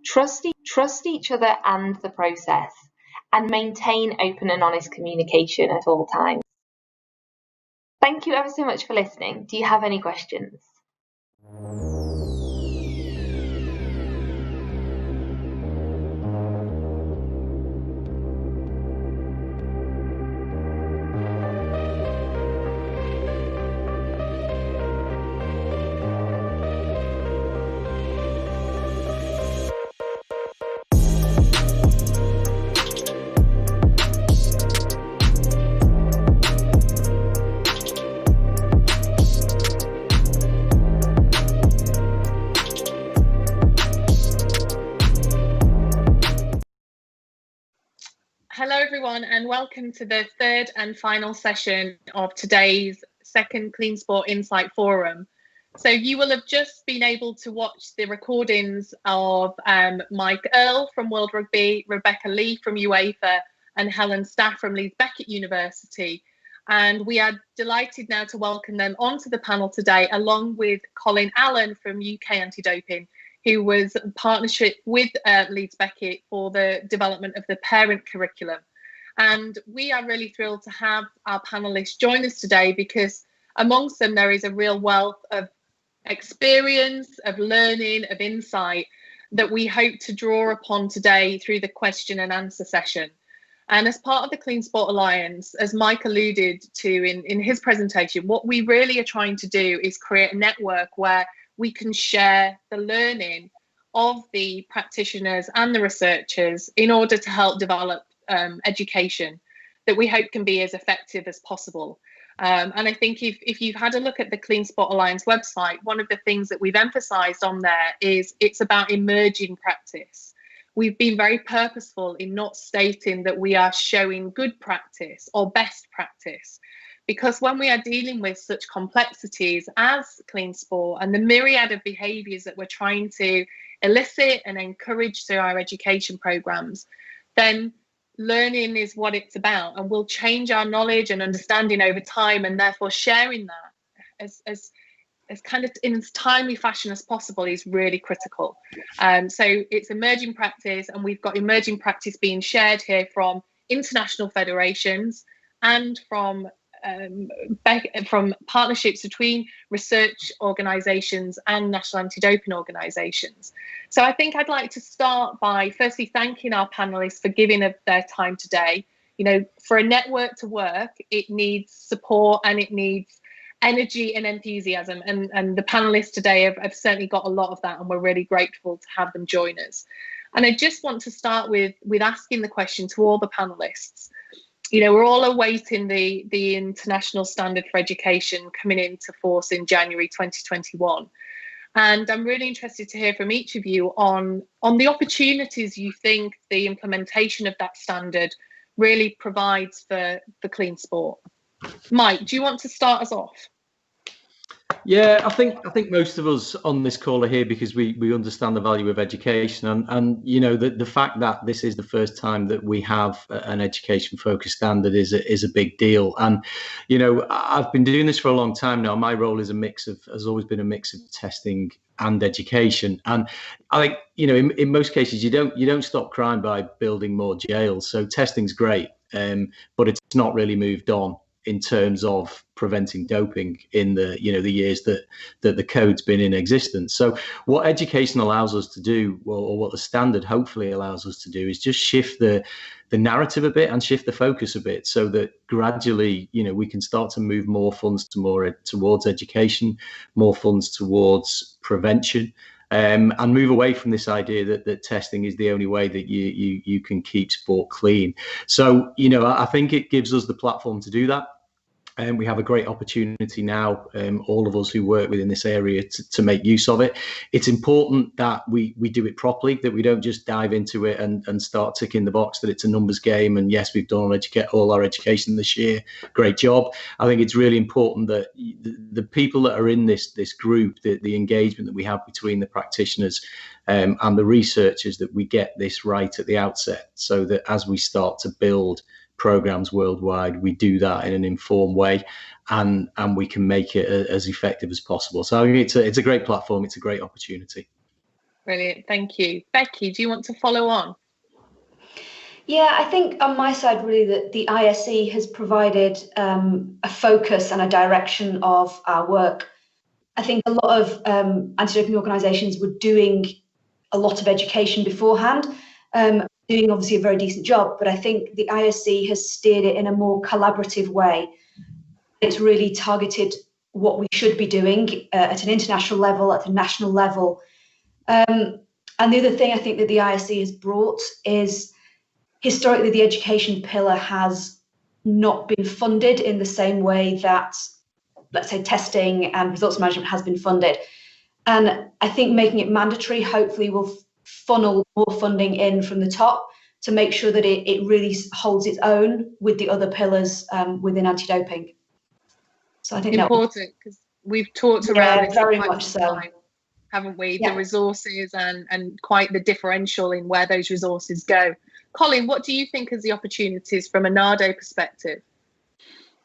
trust each other and the process, and maintain open and honest communication at all times. Thank you ever so much for listening. Do you have any questions? Hello everyone and welcome to the third and final session of today's second Clean Sport Insight Forum. So you will have just been able to watch the recordings of Mike Earle from World Rugby, Rebecca Lee from UEFA, and Helen Staff from Leeds Beckett University. And we are delighted now to welcome them onto the panel today, along with Colin Allen from UK Anti-Doping, who was in partnership with Leeds Beckett for the development of the parent curriculum. And we are really thrilled to have our panelists join us today, because amongst them there is a real wealth of experience, of learning, of insight that we hope to draw upon today through the question and answer session. And as part of the Clean Sport Alliance, as Mike alluded to in his presentation, what we really are trying to do is create a network where we can share the learning of the practitioners and the researchers in order to help develop education that we hope can be as effective as possible. And I think if you've had a look at the Clean Sport Alliance website, one of the things that we've emphasised on there is it's about emerging practice. We've been very purposeful in not stating that we are showing good practice or best practice, because when we are dealing with such complexities as clean sport and the myriad of behaviours that we're trying to elicit and encourage through our education programmes, then learning is what it's about, and we'll change our knowledge and understanding over time, and therefore sharing that as kind of in as timely fashion as possible is really critical. So it's emerging practice, and we've got emerging practice being shared here from international federations and from partnerships between research organisations and national anti-doping organisations. So I think I'd like to start by firstly thanking our panellists for giving up their time today. You know, for a network to work, it needs support and it needs energy and enthusiasm, and the panellists today have certainly got a lot of that, and we're really grateful to have them join us. And I just want to start with asking the question to all the panellists. You know, we're all awaiting the International Standard for Education coming into force in January 2021. And I'm really interested to hear from each of you on the opportunities you think the implementation of that standard really provides for clean sport. Mike, do you want to start us off? Yeah, I think most of us on this call are here because we understand the value of education, and you know the fact that this is the first time that we have an education focused standard is a big deal. And you know, I've been doing this for a long time now. My role is has always been a mix of testing and education, and I think, you know, in most cases you don't stop crime by building more jails. So testing's great, but it's not really moved on in terms of preventing doping in the years that the code's been in existence. So what education allows us to do, or what the standard hopefully allows us to do, is just shift the narrative a bit and shift the focus a bit, so that gradually, you know, we can start to move more funds towards education, more funds towards prevention, and move away from this idea that testing is the only way that you can keep sport clean. So, you know, I think it gives us the platform to do that. And we have a great opportunity now, all of us who work within this area, to make use of it. It's important that we do it properly, that we don't just dive into it and start ticking the box that it's a numbers game. And yes, we've done all our education this year. Great job. I think it's really important that the people that are in this group, the engagement that we have between the practitioners and the researchers, that we get this right at the outset, so that as we start to build programs worldwide, we do that in an informed way, and we can make it as effective as possible. So I mean, it's a great platform. It's a great opportunity. Brilliant, thank you. Becky, do you want to follow on? Yeah, I think on my side, really, that the ISE has provided a focus and a direction of our work. I think a lot of anti-doping organisations were doing a lot of education beforehand, doing obviously a very decent job, but I think the ISE has steered it in a more collaborative way. It's really targeted what we should be doing at an international level, at a national level. And the other thing I think that the ISE has brought is, historically, the education pillar has not been funded in the same way that, let's say, testing and results management has been funded. And I think making it mandatory hopefully will funnel more funding in from the top to make sure that it really holds its own with the other pillars within anti-doping. So I think important, because We've talked around this very quite much some so, time, haven't we? Yeah. The resources and quite the differential in where those resources go. Colin, what do you think is the opportunities from a NADO perspective?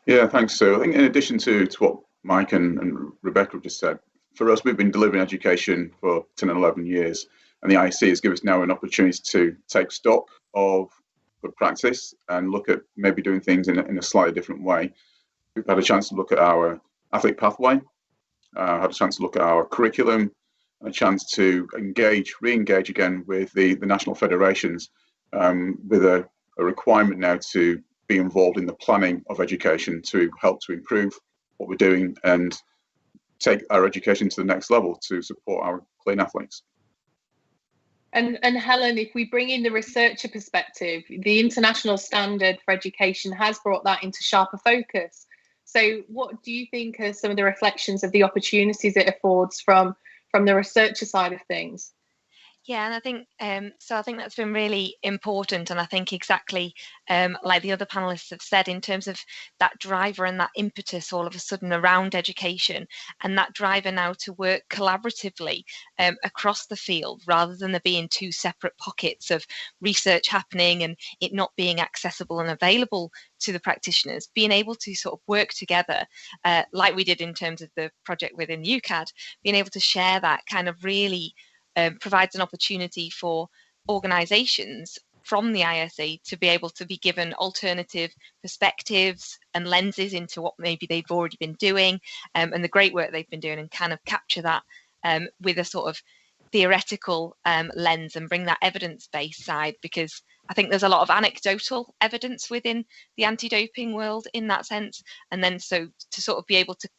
Yeah, thanks, Sue. I think in addition to what Mike and Rebecca have just said, for us, we've been delivering education for 10 and 11 years, and the IEC has given us now an opportunity to take stock of good practice and look at maybe doing things in a slightly different way. We've had a chance to look at our athlete pathway, had a chance to look at our curriculum, and a chance to re-engage again with the national federations with a requirement now to be involved in the planning of education to help to improve what we're doing and take our education to the next level to support our clean athletes. And Helen, if we bring in the researcher perspective, the international standard for education has brought that into sharper focus. So what do you think are some of the reflections of the opportunities it affords from the researcher side of things? Yeah, and I think I think that's been really important, and I think exactly like the other panelists have said, in terms of that driver and that impetus all of a sudden around education, and that driver now to work collaboratively across the field, rather than there being two separate pockets of research happening and it not being accessible and available to the practitioners, being able to sort of work together like we did in terms of the project within UCAD, being able to share that kind of really provides an opportunity for organisations from the ISE to be able to be given alternative perspectives and lenses into what maybe they've already been doing and the great work they've been doing, and kind of capture that with a sort of theoretical lens and bring that evidence-based side, because I think there's a lot of anecdotal evidence within the anti-doping world in that sense, and then so to sort of be able to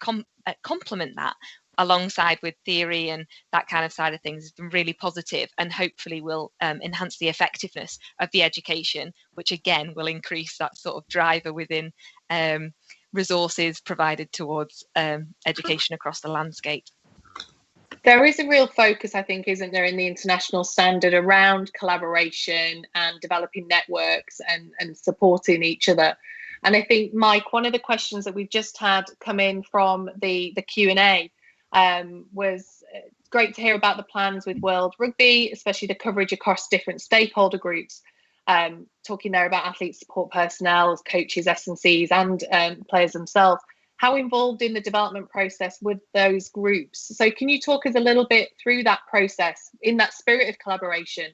complement that alongside with theory and that kind of side of things has been really positive, and hopefully will enhance the effectiveness of the education, which again will increase that sort of driver within resources provided towards education across the landscape. There is a real focus, I think, isn't there, in the international standard around collaboration and developing networks and supporting each other. And I think, Mike, one of the questions that we've just had come in from the Q&A was great to hear about the plans with World Rugby, especially the coverage across different stakeholder groups, talking there about athlete support personnel, coaches, S&Cs and players themselves. How involved in the development process with those groups? So can you talk us a little bit through that process in that spirit of collaboration,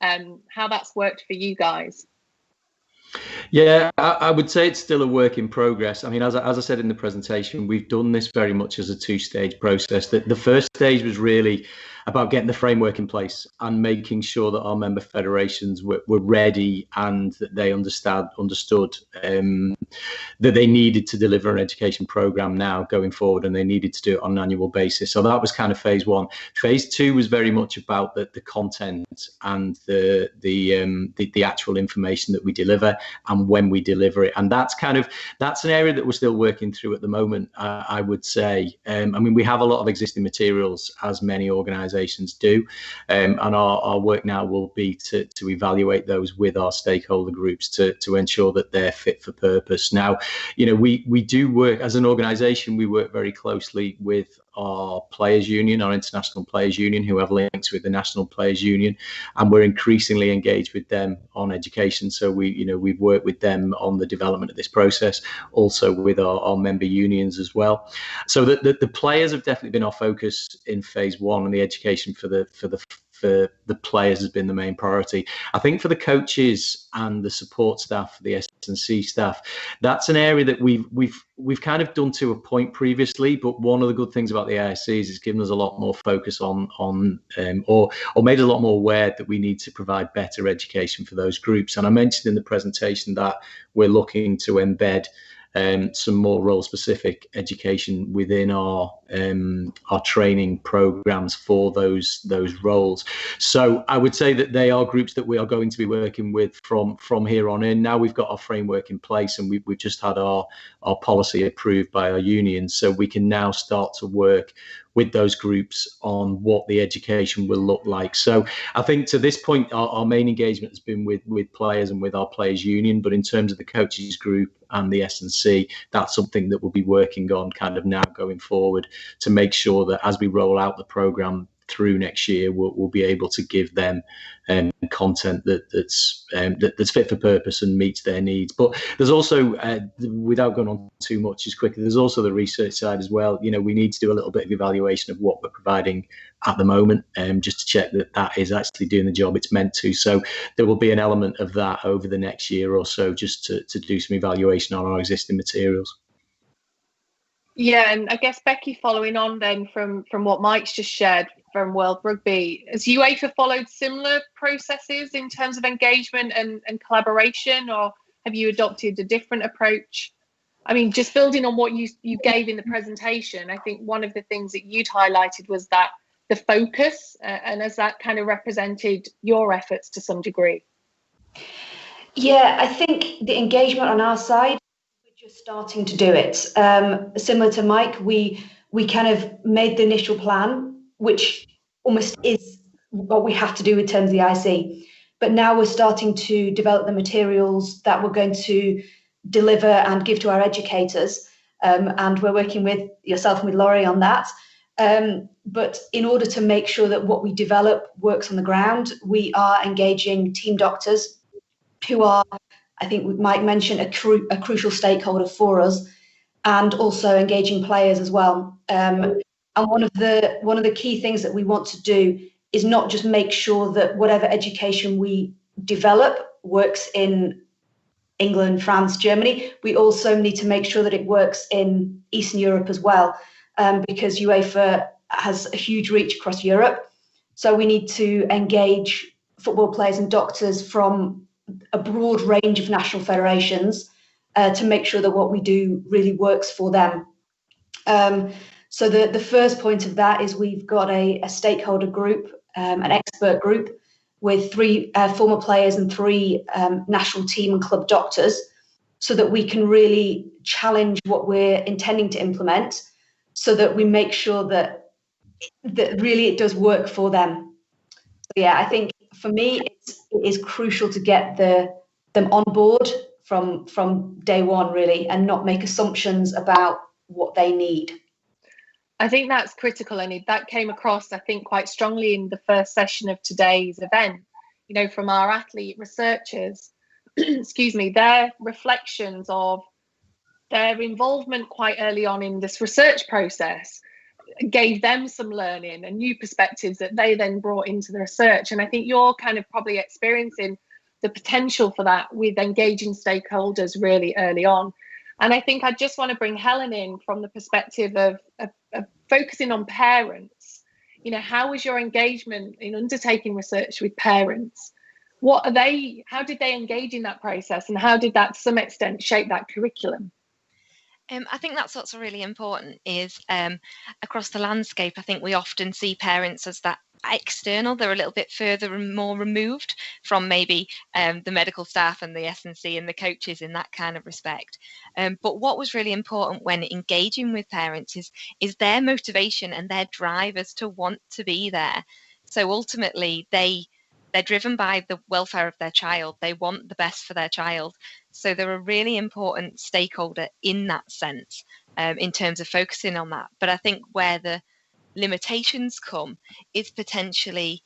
how that's worked for you guys? Yeah, I would say it's still a work in progress. I mean, as I said in the presentation, we've done this very much as a two-stage process. The first stage was really about getting the framework in place and making sure that our member federations were ready and that they understood that they needed to deliver an education program now going forward, and they needed to do it on an annual basis. So that was kind of phase one. Phase two was very much about the content and the actual information that we deliver and when we deliver it. And that's an area that we're still working through at the moment, I would say. I mean, we have a lot of existing materials, as many organisations do, and our work now will be to evaluate those with our stakeholder groups to ensure that they're fit for purpose. Now, you know, we do work as an organisation. We work very closely with our players union, our international players union, who have links with the national players union, and we're increasingly engaged with them on education. So we've worked with them on the development of this process, also with our member unions as well. So the players have definitely been our focus in phase one, and the education for the players has been the main priority. I think for the coaches and the support staff, the S&C staff, that's an area that we've kind of done to a point previously. But one of the good things about the ISC is it's given us a lot more focus on or made us a lot more aware that we need to provide better education for those groups. And I mentioned in the presentation that we're looking to embed some more role-specific education within our training programs for those roles. So I would say that they are groups that we are going to be working with from here on in. Now we've got our framework in place, and we've just had our policy approved by our union, so we can now start to work with those groups on what the education will look like. So I think to this point, our main engagement has been with players and with our players union, but in terms of the coaches group and the S&C, that's something that we'll be working on kind of now going forward to make sure that as we roll out the programme through next year, we'll be able to give them content that's fit for purpose and meets their needs. But there's also, without going on too much just quickly, there's also the research side as well. You know, we need to do a little bit of evaluation of what we're providing at the moment, just to check that that is actually doing the job it's meant to. So there will be an element of that over the next year or so, just to do some evaluation on our existing materials. Yeah, and I guess, Becky, following on then from what Mike's just shared from World Rugby, has UEFA followed similar processes in terms of engagement and collaboration, or have you adopted a different approach? I mean, just building on what you gave in the presentation, I think one of the things that you'd highlighted was that the focus, and has that kind of represented your efforts to some degree? Yeah, I think the engagement on our side, just starting to do it. Similar to Mike, we kind of made the initial plan, which almost is what we have to do in terms of the IC. But now we're starting to develop the materials that we're going to deliver and give to our educators. And we're working with yourself and with Laurie on that. But in order to make sure that what we develop works on the ground, we are engaging team doctors who are, I think Mike mentioned, a crucial stakeholder for us, and also engaging players as well. And one of the key things that we want to do is not just make sure that whatever education we develop works in England, France, Germany. We also need to make sure that it works in Eastern Europe as well, because UEFA has a huge reach across Europe. So we need to engage football players and doctors from a broad range of national federations to make sure that what we do really works for them. So the first point of that is we've got a stakeholder group, an expert group with 3 former players and 3 national team and club doctors, so that we can really challenge what we're intending to implement, so that we make sure that really it does work for them. So yeah, I think for me, it is crucial to get them on board from day one, really, and not make assumptions about what they need. I think that's critical, and that came across, I think, quite strongly in the first session of today's event. You know, from our athlete researchers, excuse me, their reflections of their involvement quite early on in this research process gave them some learning and new perspectives that they then brought into the research. And I think you're kind of probably experiencing the potential for that with engaging stakeholders really early on. And I think I just want to bring Helen in from the perspective of focusing on parents. You know, how was your engagement in undertaking research with parents? How did they engage in that process, and how did that to some extent shape that curriculum? I think that's what's really important is across the landscape, I think we often see parents as that external. They're a little bit further and more removed from maybe the medical staff and the S&C and the coaches in that kind of respect. But what was really important when engaging with parents is their motivation and their drive as to want to be there. So ultimately, they're driven by the welfare of their child. They want the best for their child. So they're a really important stakeholder in that sense, in terms of focusing on that. But I think where the limitations come is potentially,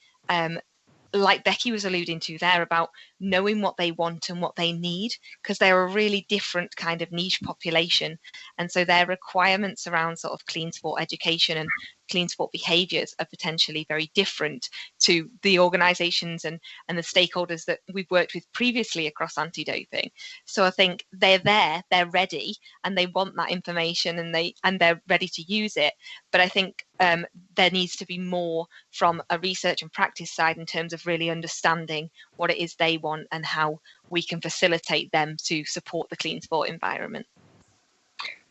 like Becky was alluding to there, about knowing what they want and what they need, because they're a really different kind of niche population. And so their requirements around sort of clean sport education and clean sport behaviours are potentially very different to the organisations and the stakeholders that we've worked with previously across anti-doping. So I think they're there, they're ready, and they want that information, and they're ready to use it. But I think there needs to be more from a research and practice side in terms of really understanding what it is they want and how we can facilitate them to support the clean sport environment.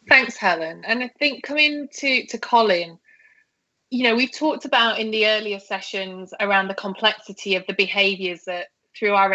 Thanks, Helen. And I think coming to Colin, you know, we've talked about in the earlier sessions around the complexity of the behaviours that through our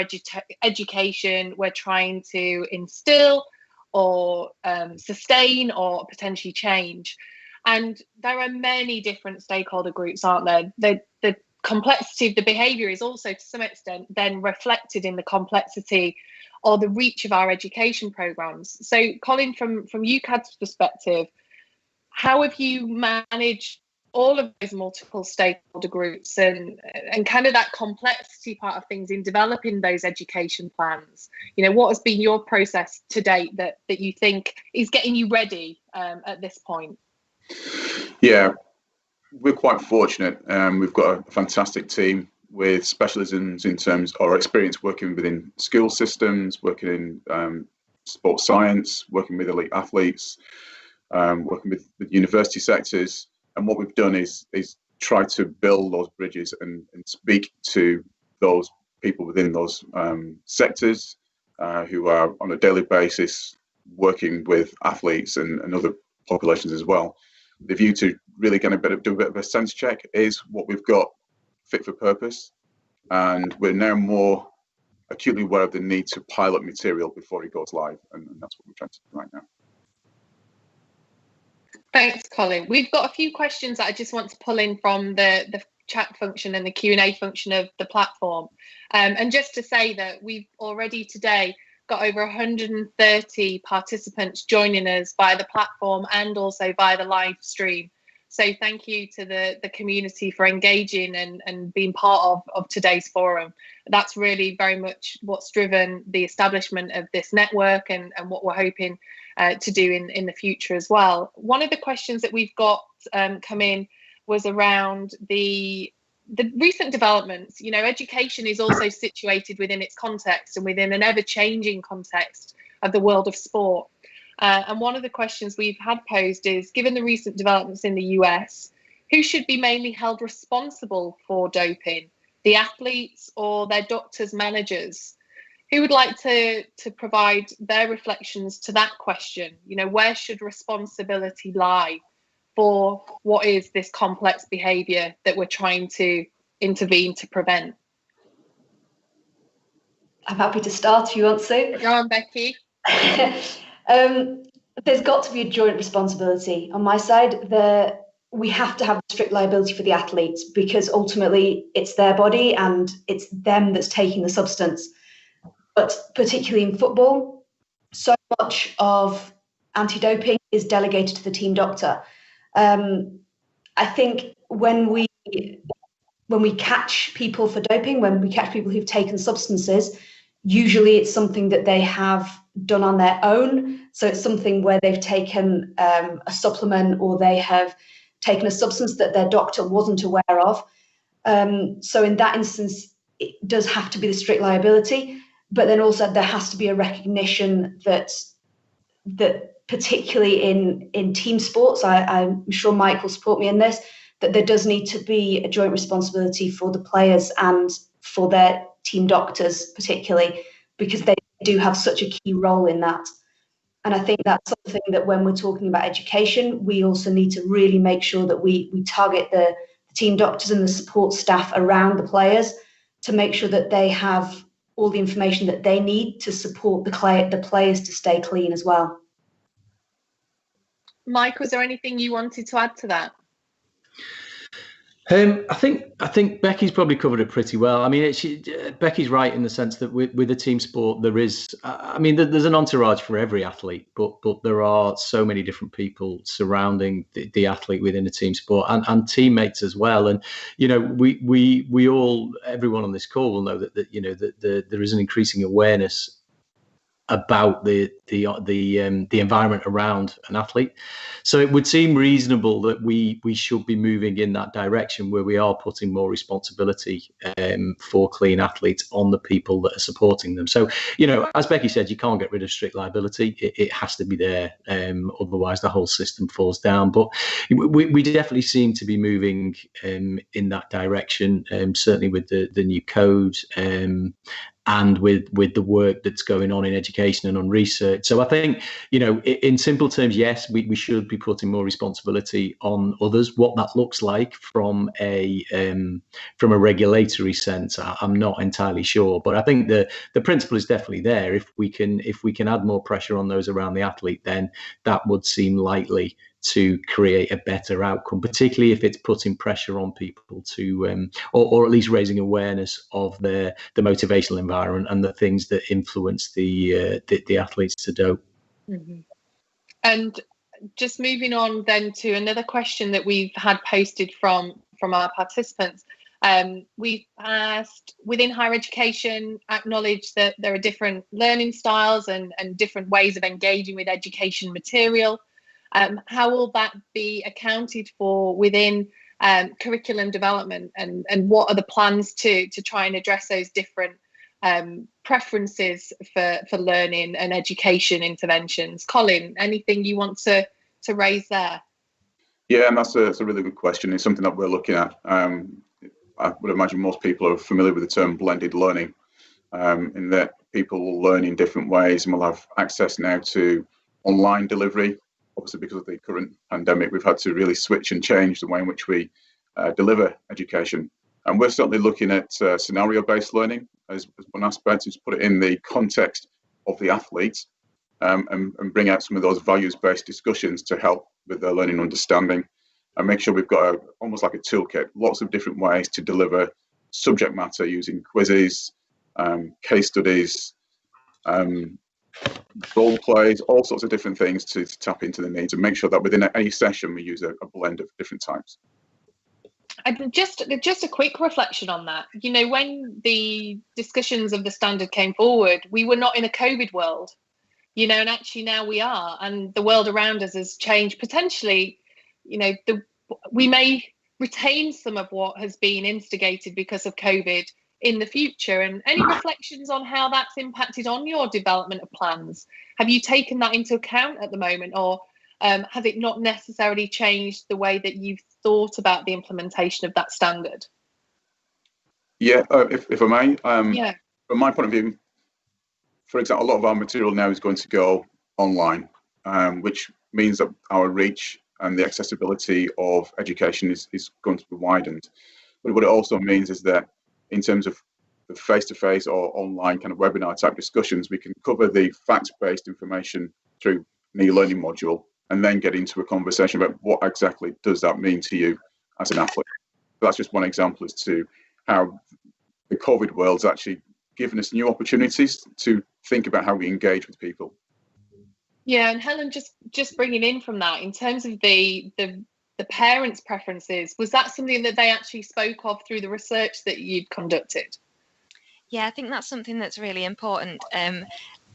education we're trying to instill or sustain or potentially change. And there are many different stakeholder groups, aren't there? The complexity of the behaviour is also to some extent then reflected in the complexity or the reach of our education programmes. So Colin, from UKAD's perspective, how have you managed all of those multiple stakeholder groups and kind of that complexity part of things in developing those education plans? You know, what has been your process to date that you think is getting you ready at this point? Yeah, we're quite fortunate. We've got a fantastic team with specialisms in terms of experience working within school systems, working in sports science, working with elite athletes, working with the university sectors. And what we've done is try to build those bridges and speak to those people within those sectors who are on a daily basis working with athletes and other populations as well. The view to really do a bit of a sense check is what we've got fit for purpose, and we're now more acutely aware of the need to pilot material before it goes live, and that's what we're trying to do right now. Thanks, Colin. We've got a few questions that I just want to pull in from the chat function and the Q&A function of the platform. And just to say that we've already today got over 130 participants joining us via the platform and also via the live stream. So thank you to the community for engaging and being part of today's forum. That's really very much what's driven the establishment of this network and what we're hoping to do in the future as well. One of the questions that we've got come in was around the recent developments. You know, education is also situated within its context and within an ever-changing context of the world of sport. And one of the questions we've had posed is, given the recent developments in the US, who should be mainly held responsible for doping? The athletes or their doctors, managers? Who would like to provide their reflections to that question? You know, where should responsibility lie for what is this complex behaviour that we're trying to intervene to prevent? I'm happy to start if you want to. Go on, Becky. There's got to be a joint responsibility. On my side, we have to have strict liability for the athletes, because ultimately it's their body and it's them that's taking the substance. But particularly in football, so much of anti-doping is delegated to the team doctor. I think when we catch people for doping, when we catch people who've taken substances, usually it's something that they have done on their own. So it's something where they've taken a supplement, or they have taken a substance that their doctor wasn't aware of. So in that instance, it does have to be the strict liability. But then also there has to be a recognition that particularly in team sports, I'm sure Mike will support me in this, that there does need to be a joint responsibility for the players and for their team doctors particularly, because they do have such a key role in that. And I think that's something that when we're talking about education, we also need to really make sure that we target the team doctors and the support staff around the players to make sure that they have all the information that they need to support the players to stay clean as well. Mike, was there anything you wanted to add to that? I think Becky's probably covered it pretty well. I mean, Becky's right in the sense that with a team sport, there's an entourage for every athlete, but there are so many different people surrounding the athlete within a team sport and teammates as well. And you know, we all, everyone on this call will know that you know that there is an increasing awareness about the environment around an athlete. So it would seem reasonable that we should be moving in that direction, where we are putting more responsibility for clean athletes on the people that are supporting them. So, you know, as Becky said, you can't get rid of strict liability. It has to be there. Otherwise the whole system falls down. But we definitely seem to be moving in that direction, certainly with the new code, and with the work that's going on in education and on research. So I think, you know, in simple terms, yes, we should be putting more responsibility on others. What that looks like from a regulatory sense, I'm not entirely sure. But I think the principle is definitely there. If we can add more pressure on those around the athlete, then that would seem likely to create a better outcome, particularly if it's putting pressure on people to, or at least raising awareness of the motivational environment and the things that influence the athletes to dope. Mm-hmm. And just moving on then to another question that we've had posted from our participants. We've asked, within higher education, acknowledge that there are different learning styles and different ways of engaging with education material. How will that be accounted for within curriculum development, and what are the plans to try and address those different preferences for learning and education interventions? Colin, anything you want to raise there? Yeah, and that's a really good question. It's something that we're looking at. I would imagine most people are familiar with the term blended learning, in that people will learn in different ways and will have access now to online delivery. Obviously, because of the current pandemic, we've had to really switch and change the way in which we deliver education. And we're certainly looking at scenario-based learning as one aspect, is put it in the context of the athletes, and bring out some of those values-based discussions to help with their learning understanding, and make sure we've got almost like a toolkit, lots of different ways to deliver subject matter using quizzes, case studies, role plays, all sorts of different things to tap into the needs and make sure that within any session we use a blend of different types. And just a quick reflection on that. You know, when the discussions of the standard came forward, we were not in a COVID world, you know, and actually now we are, and the world around us has changed. Potentially, you know, we may retain some of what has been instigated because of COVID in the future. And any reflections on how that's impacted on your development of plans? Have you taken that into account at the moment, or has it not necessarily changed the way that you've thought about the implementation of that standard? Yeah, if I may, yeah. From my point of view, for example, a lot of our material now is going to go online, which means that our reach and the accessibility of education is going to be widened. But what it also means is that in terms of the face-to-face or online kind of webinar type discussions, we can cover the facts-based information through an e-learning module and then get into a conversation about what exactly does that mean to you as an athlete. But that's just one example as to how the COVID world's actually given us new opportunities to think about how we engage with people. Yeah, and Helen, just bringing in from that, in terms of the parents' preferences, was that something that they actually spoke of through the research that you'd conducted? Yeah, I think that's something that's really important,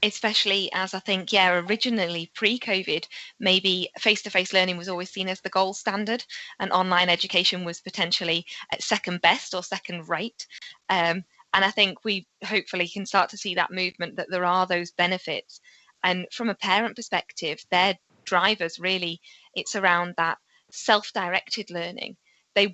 especially as I think, originally pre-COVID, maybe face-to-face learning was always seen as the gold standard, and online education was potentially second best or second rate. And I think we hopefully can start to see that movement, that there are those benefits. And from a parent perspective, their drivers really, it's around that self-directed learning. They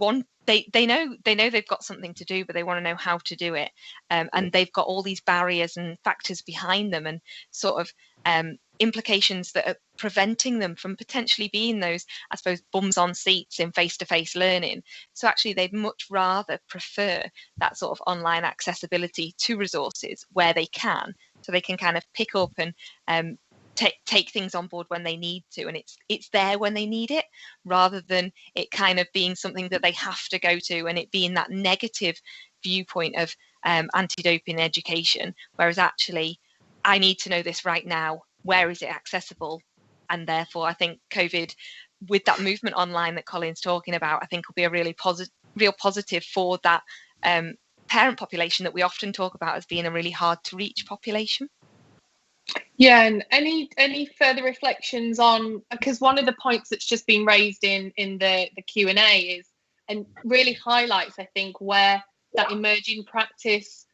know they've got something to do, but they want to know how to do it. And they've got all these barriers and factors behind them, and sort of implications that are preventing them from potentially being those, I suppose, bums on seats in face-to-face learning. So actually, they'd much rather prefer that sort of online accessibility to resources where they can, so they can kind of pick up and take things on board when they need to, and it's there when they need it, rather than it kind of being something that they have to go to and it being that negative viewpoint of anti-doping education, whereas actually I need to know this right now, where is it accessible? And therefore I think COVID, with that movement online that Colin's talking about, I think will be a really real positive for that parent population that we often talk about as being a really hard to reach population. Yeah, and any further reflections on, because one of the points that's just been raised in the Q&A is, and really highlights, I think, where that emerging practice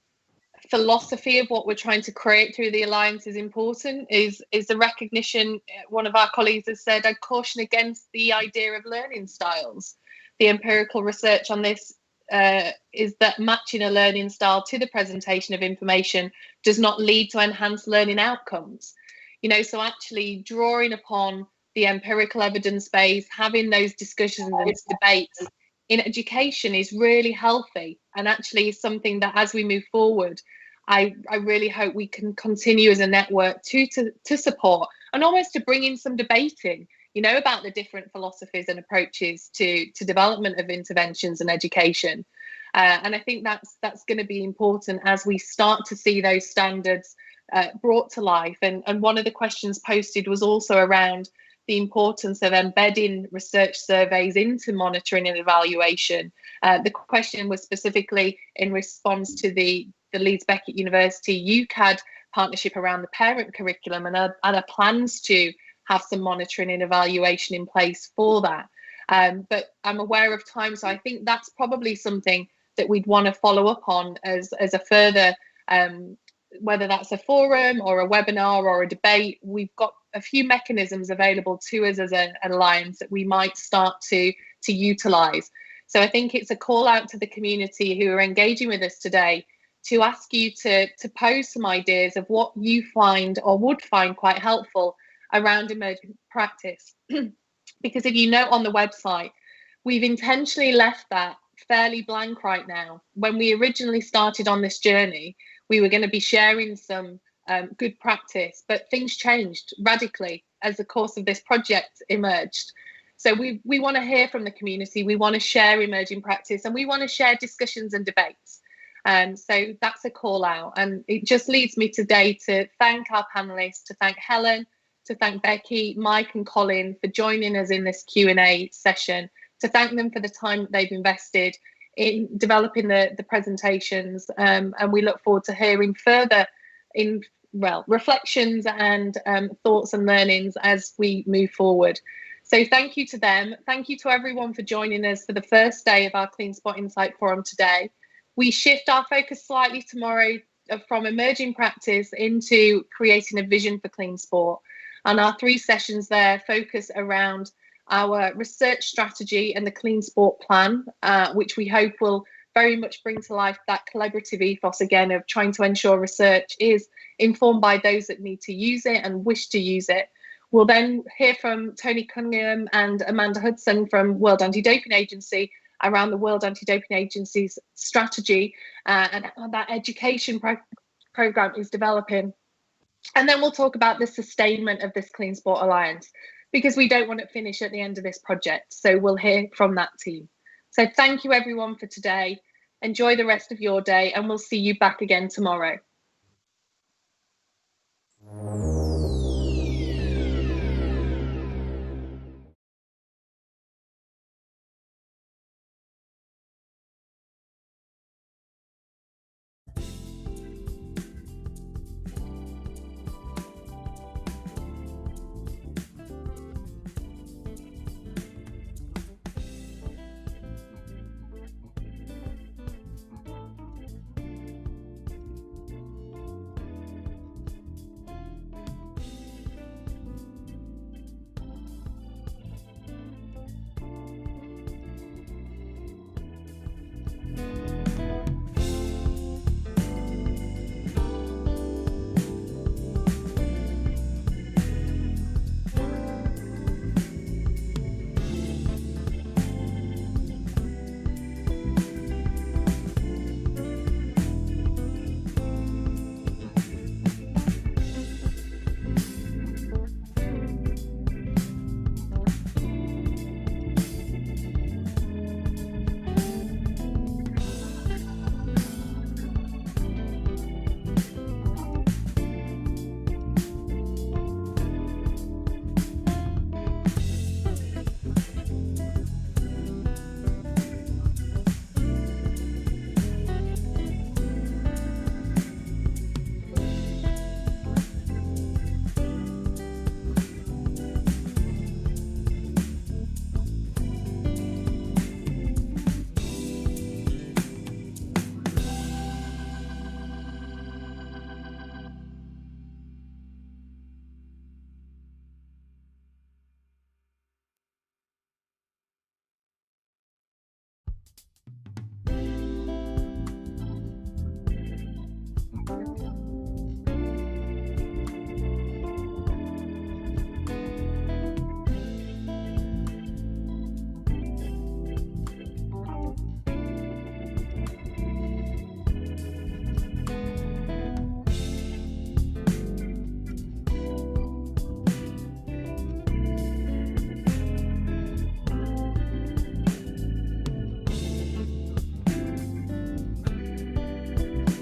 philosophy of what we're trying to create through the Alliance is important, is the recognition. One of our colleagues has said, I caution against the idea of learning styles. The empirical research on this is that matching a learning style to the presentation of information does not lead to enhanced learning outcomes. You know, so actually drawing upon the empirical evidence base, having those discussions and debates in education is really healthy, and actually something that as we move forward, I really hope we can continue as a network to support, and almost to bring in some debating. about the different philosophies and approaches to development of interventions and education. And I think that's going to be important as we start to see those standards brought to life. And one of the questions posted was also around the importance of embedding research surveys into monitoring and evaluation. The question was specifically in response to the Leeds Beckett University UCAD partnership around the parent curriculum, and are plans to have some monitoring and evaluation in place for that. But I'm aware of time, so I think that's probably something that we'd want to follow up on as a further, whether that's a forum or a webinar or a debate. We've got a few mechanisms available to us as an alliance that we might start to utilise. So I think it's a call out to the community who are engaging with us today to ask you to pose some ideas of what you find or would find quite helpful around emergent practice. Because if you note on the website, we've intentionally left that fairly blank right now. When we originally started on this journey, we were going to be sharing some good practice, but things changed radically as the course of this project emerged. So we want to hear from the community, we want to share emerging practice, and we want to share discussions and debates. So that's a call out. And it just leads me today to thank our panelists, to thank Helen, to thank Becky, Mike and Colin for joining us in this Q&A session, to thank them for the time that they've invested in developing the presentations. And we look forward to hearing further reflections and thoughts and learnings as we move forward. So thank you to them. Thank you to everyone for joining us for the first day of our CleanSport Insight Forum today. We shift our focus slightly tomorrow from emerging practice into creating a vision for clean sport. And our 3 sessions there focus around our research strategy and the Clean Sport Plan, which we hope will very much bring to life that collaborative ethos again of trying to ensure research is informed by those that need to use it and wish to use it. We'll then hear from Tony Cunningham and Amanda Hudson from World Anti-Doping Agency around the World Anti-Doping Agency's strategy and how that education program is developing. And then we'll talk about the sustainment of this Clean Sport Alliance, because we don't want to finish at the end of this project. So we'll hear from that team. So thank you everyone for today. Enjoy the rest of your day, and we'll see you back again tomorrow.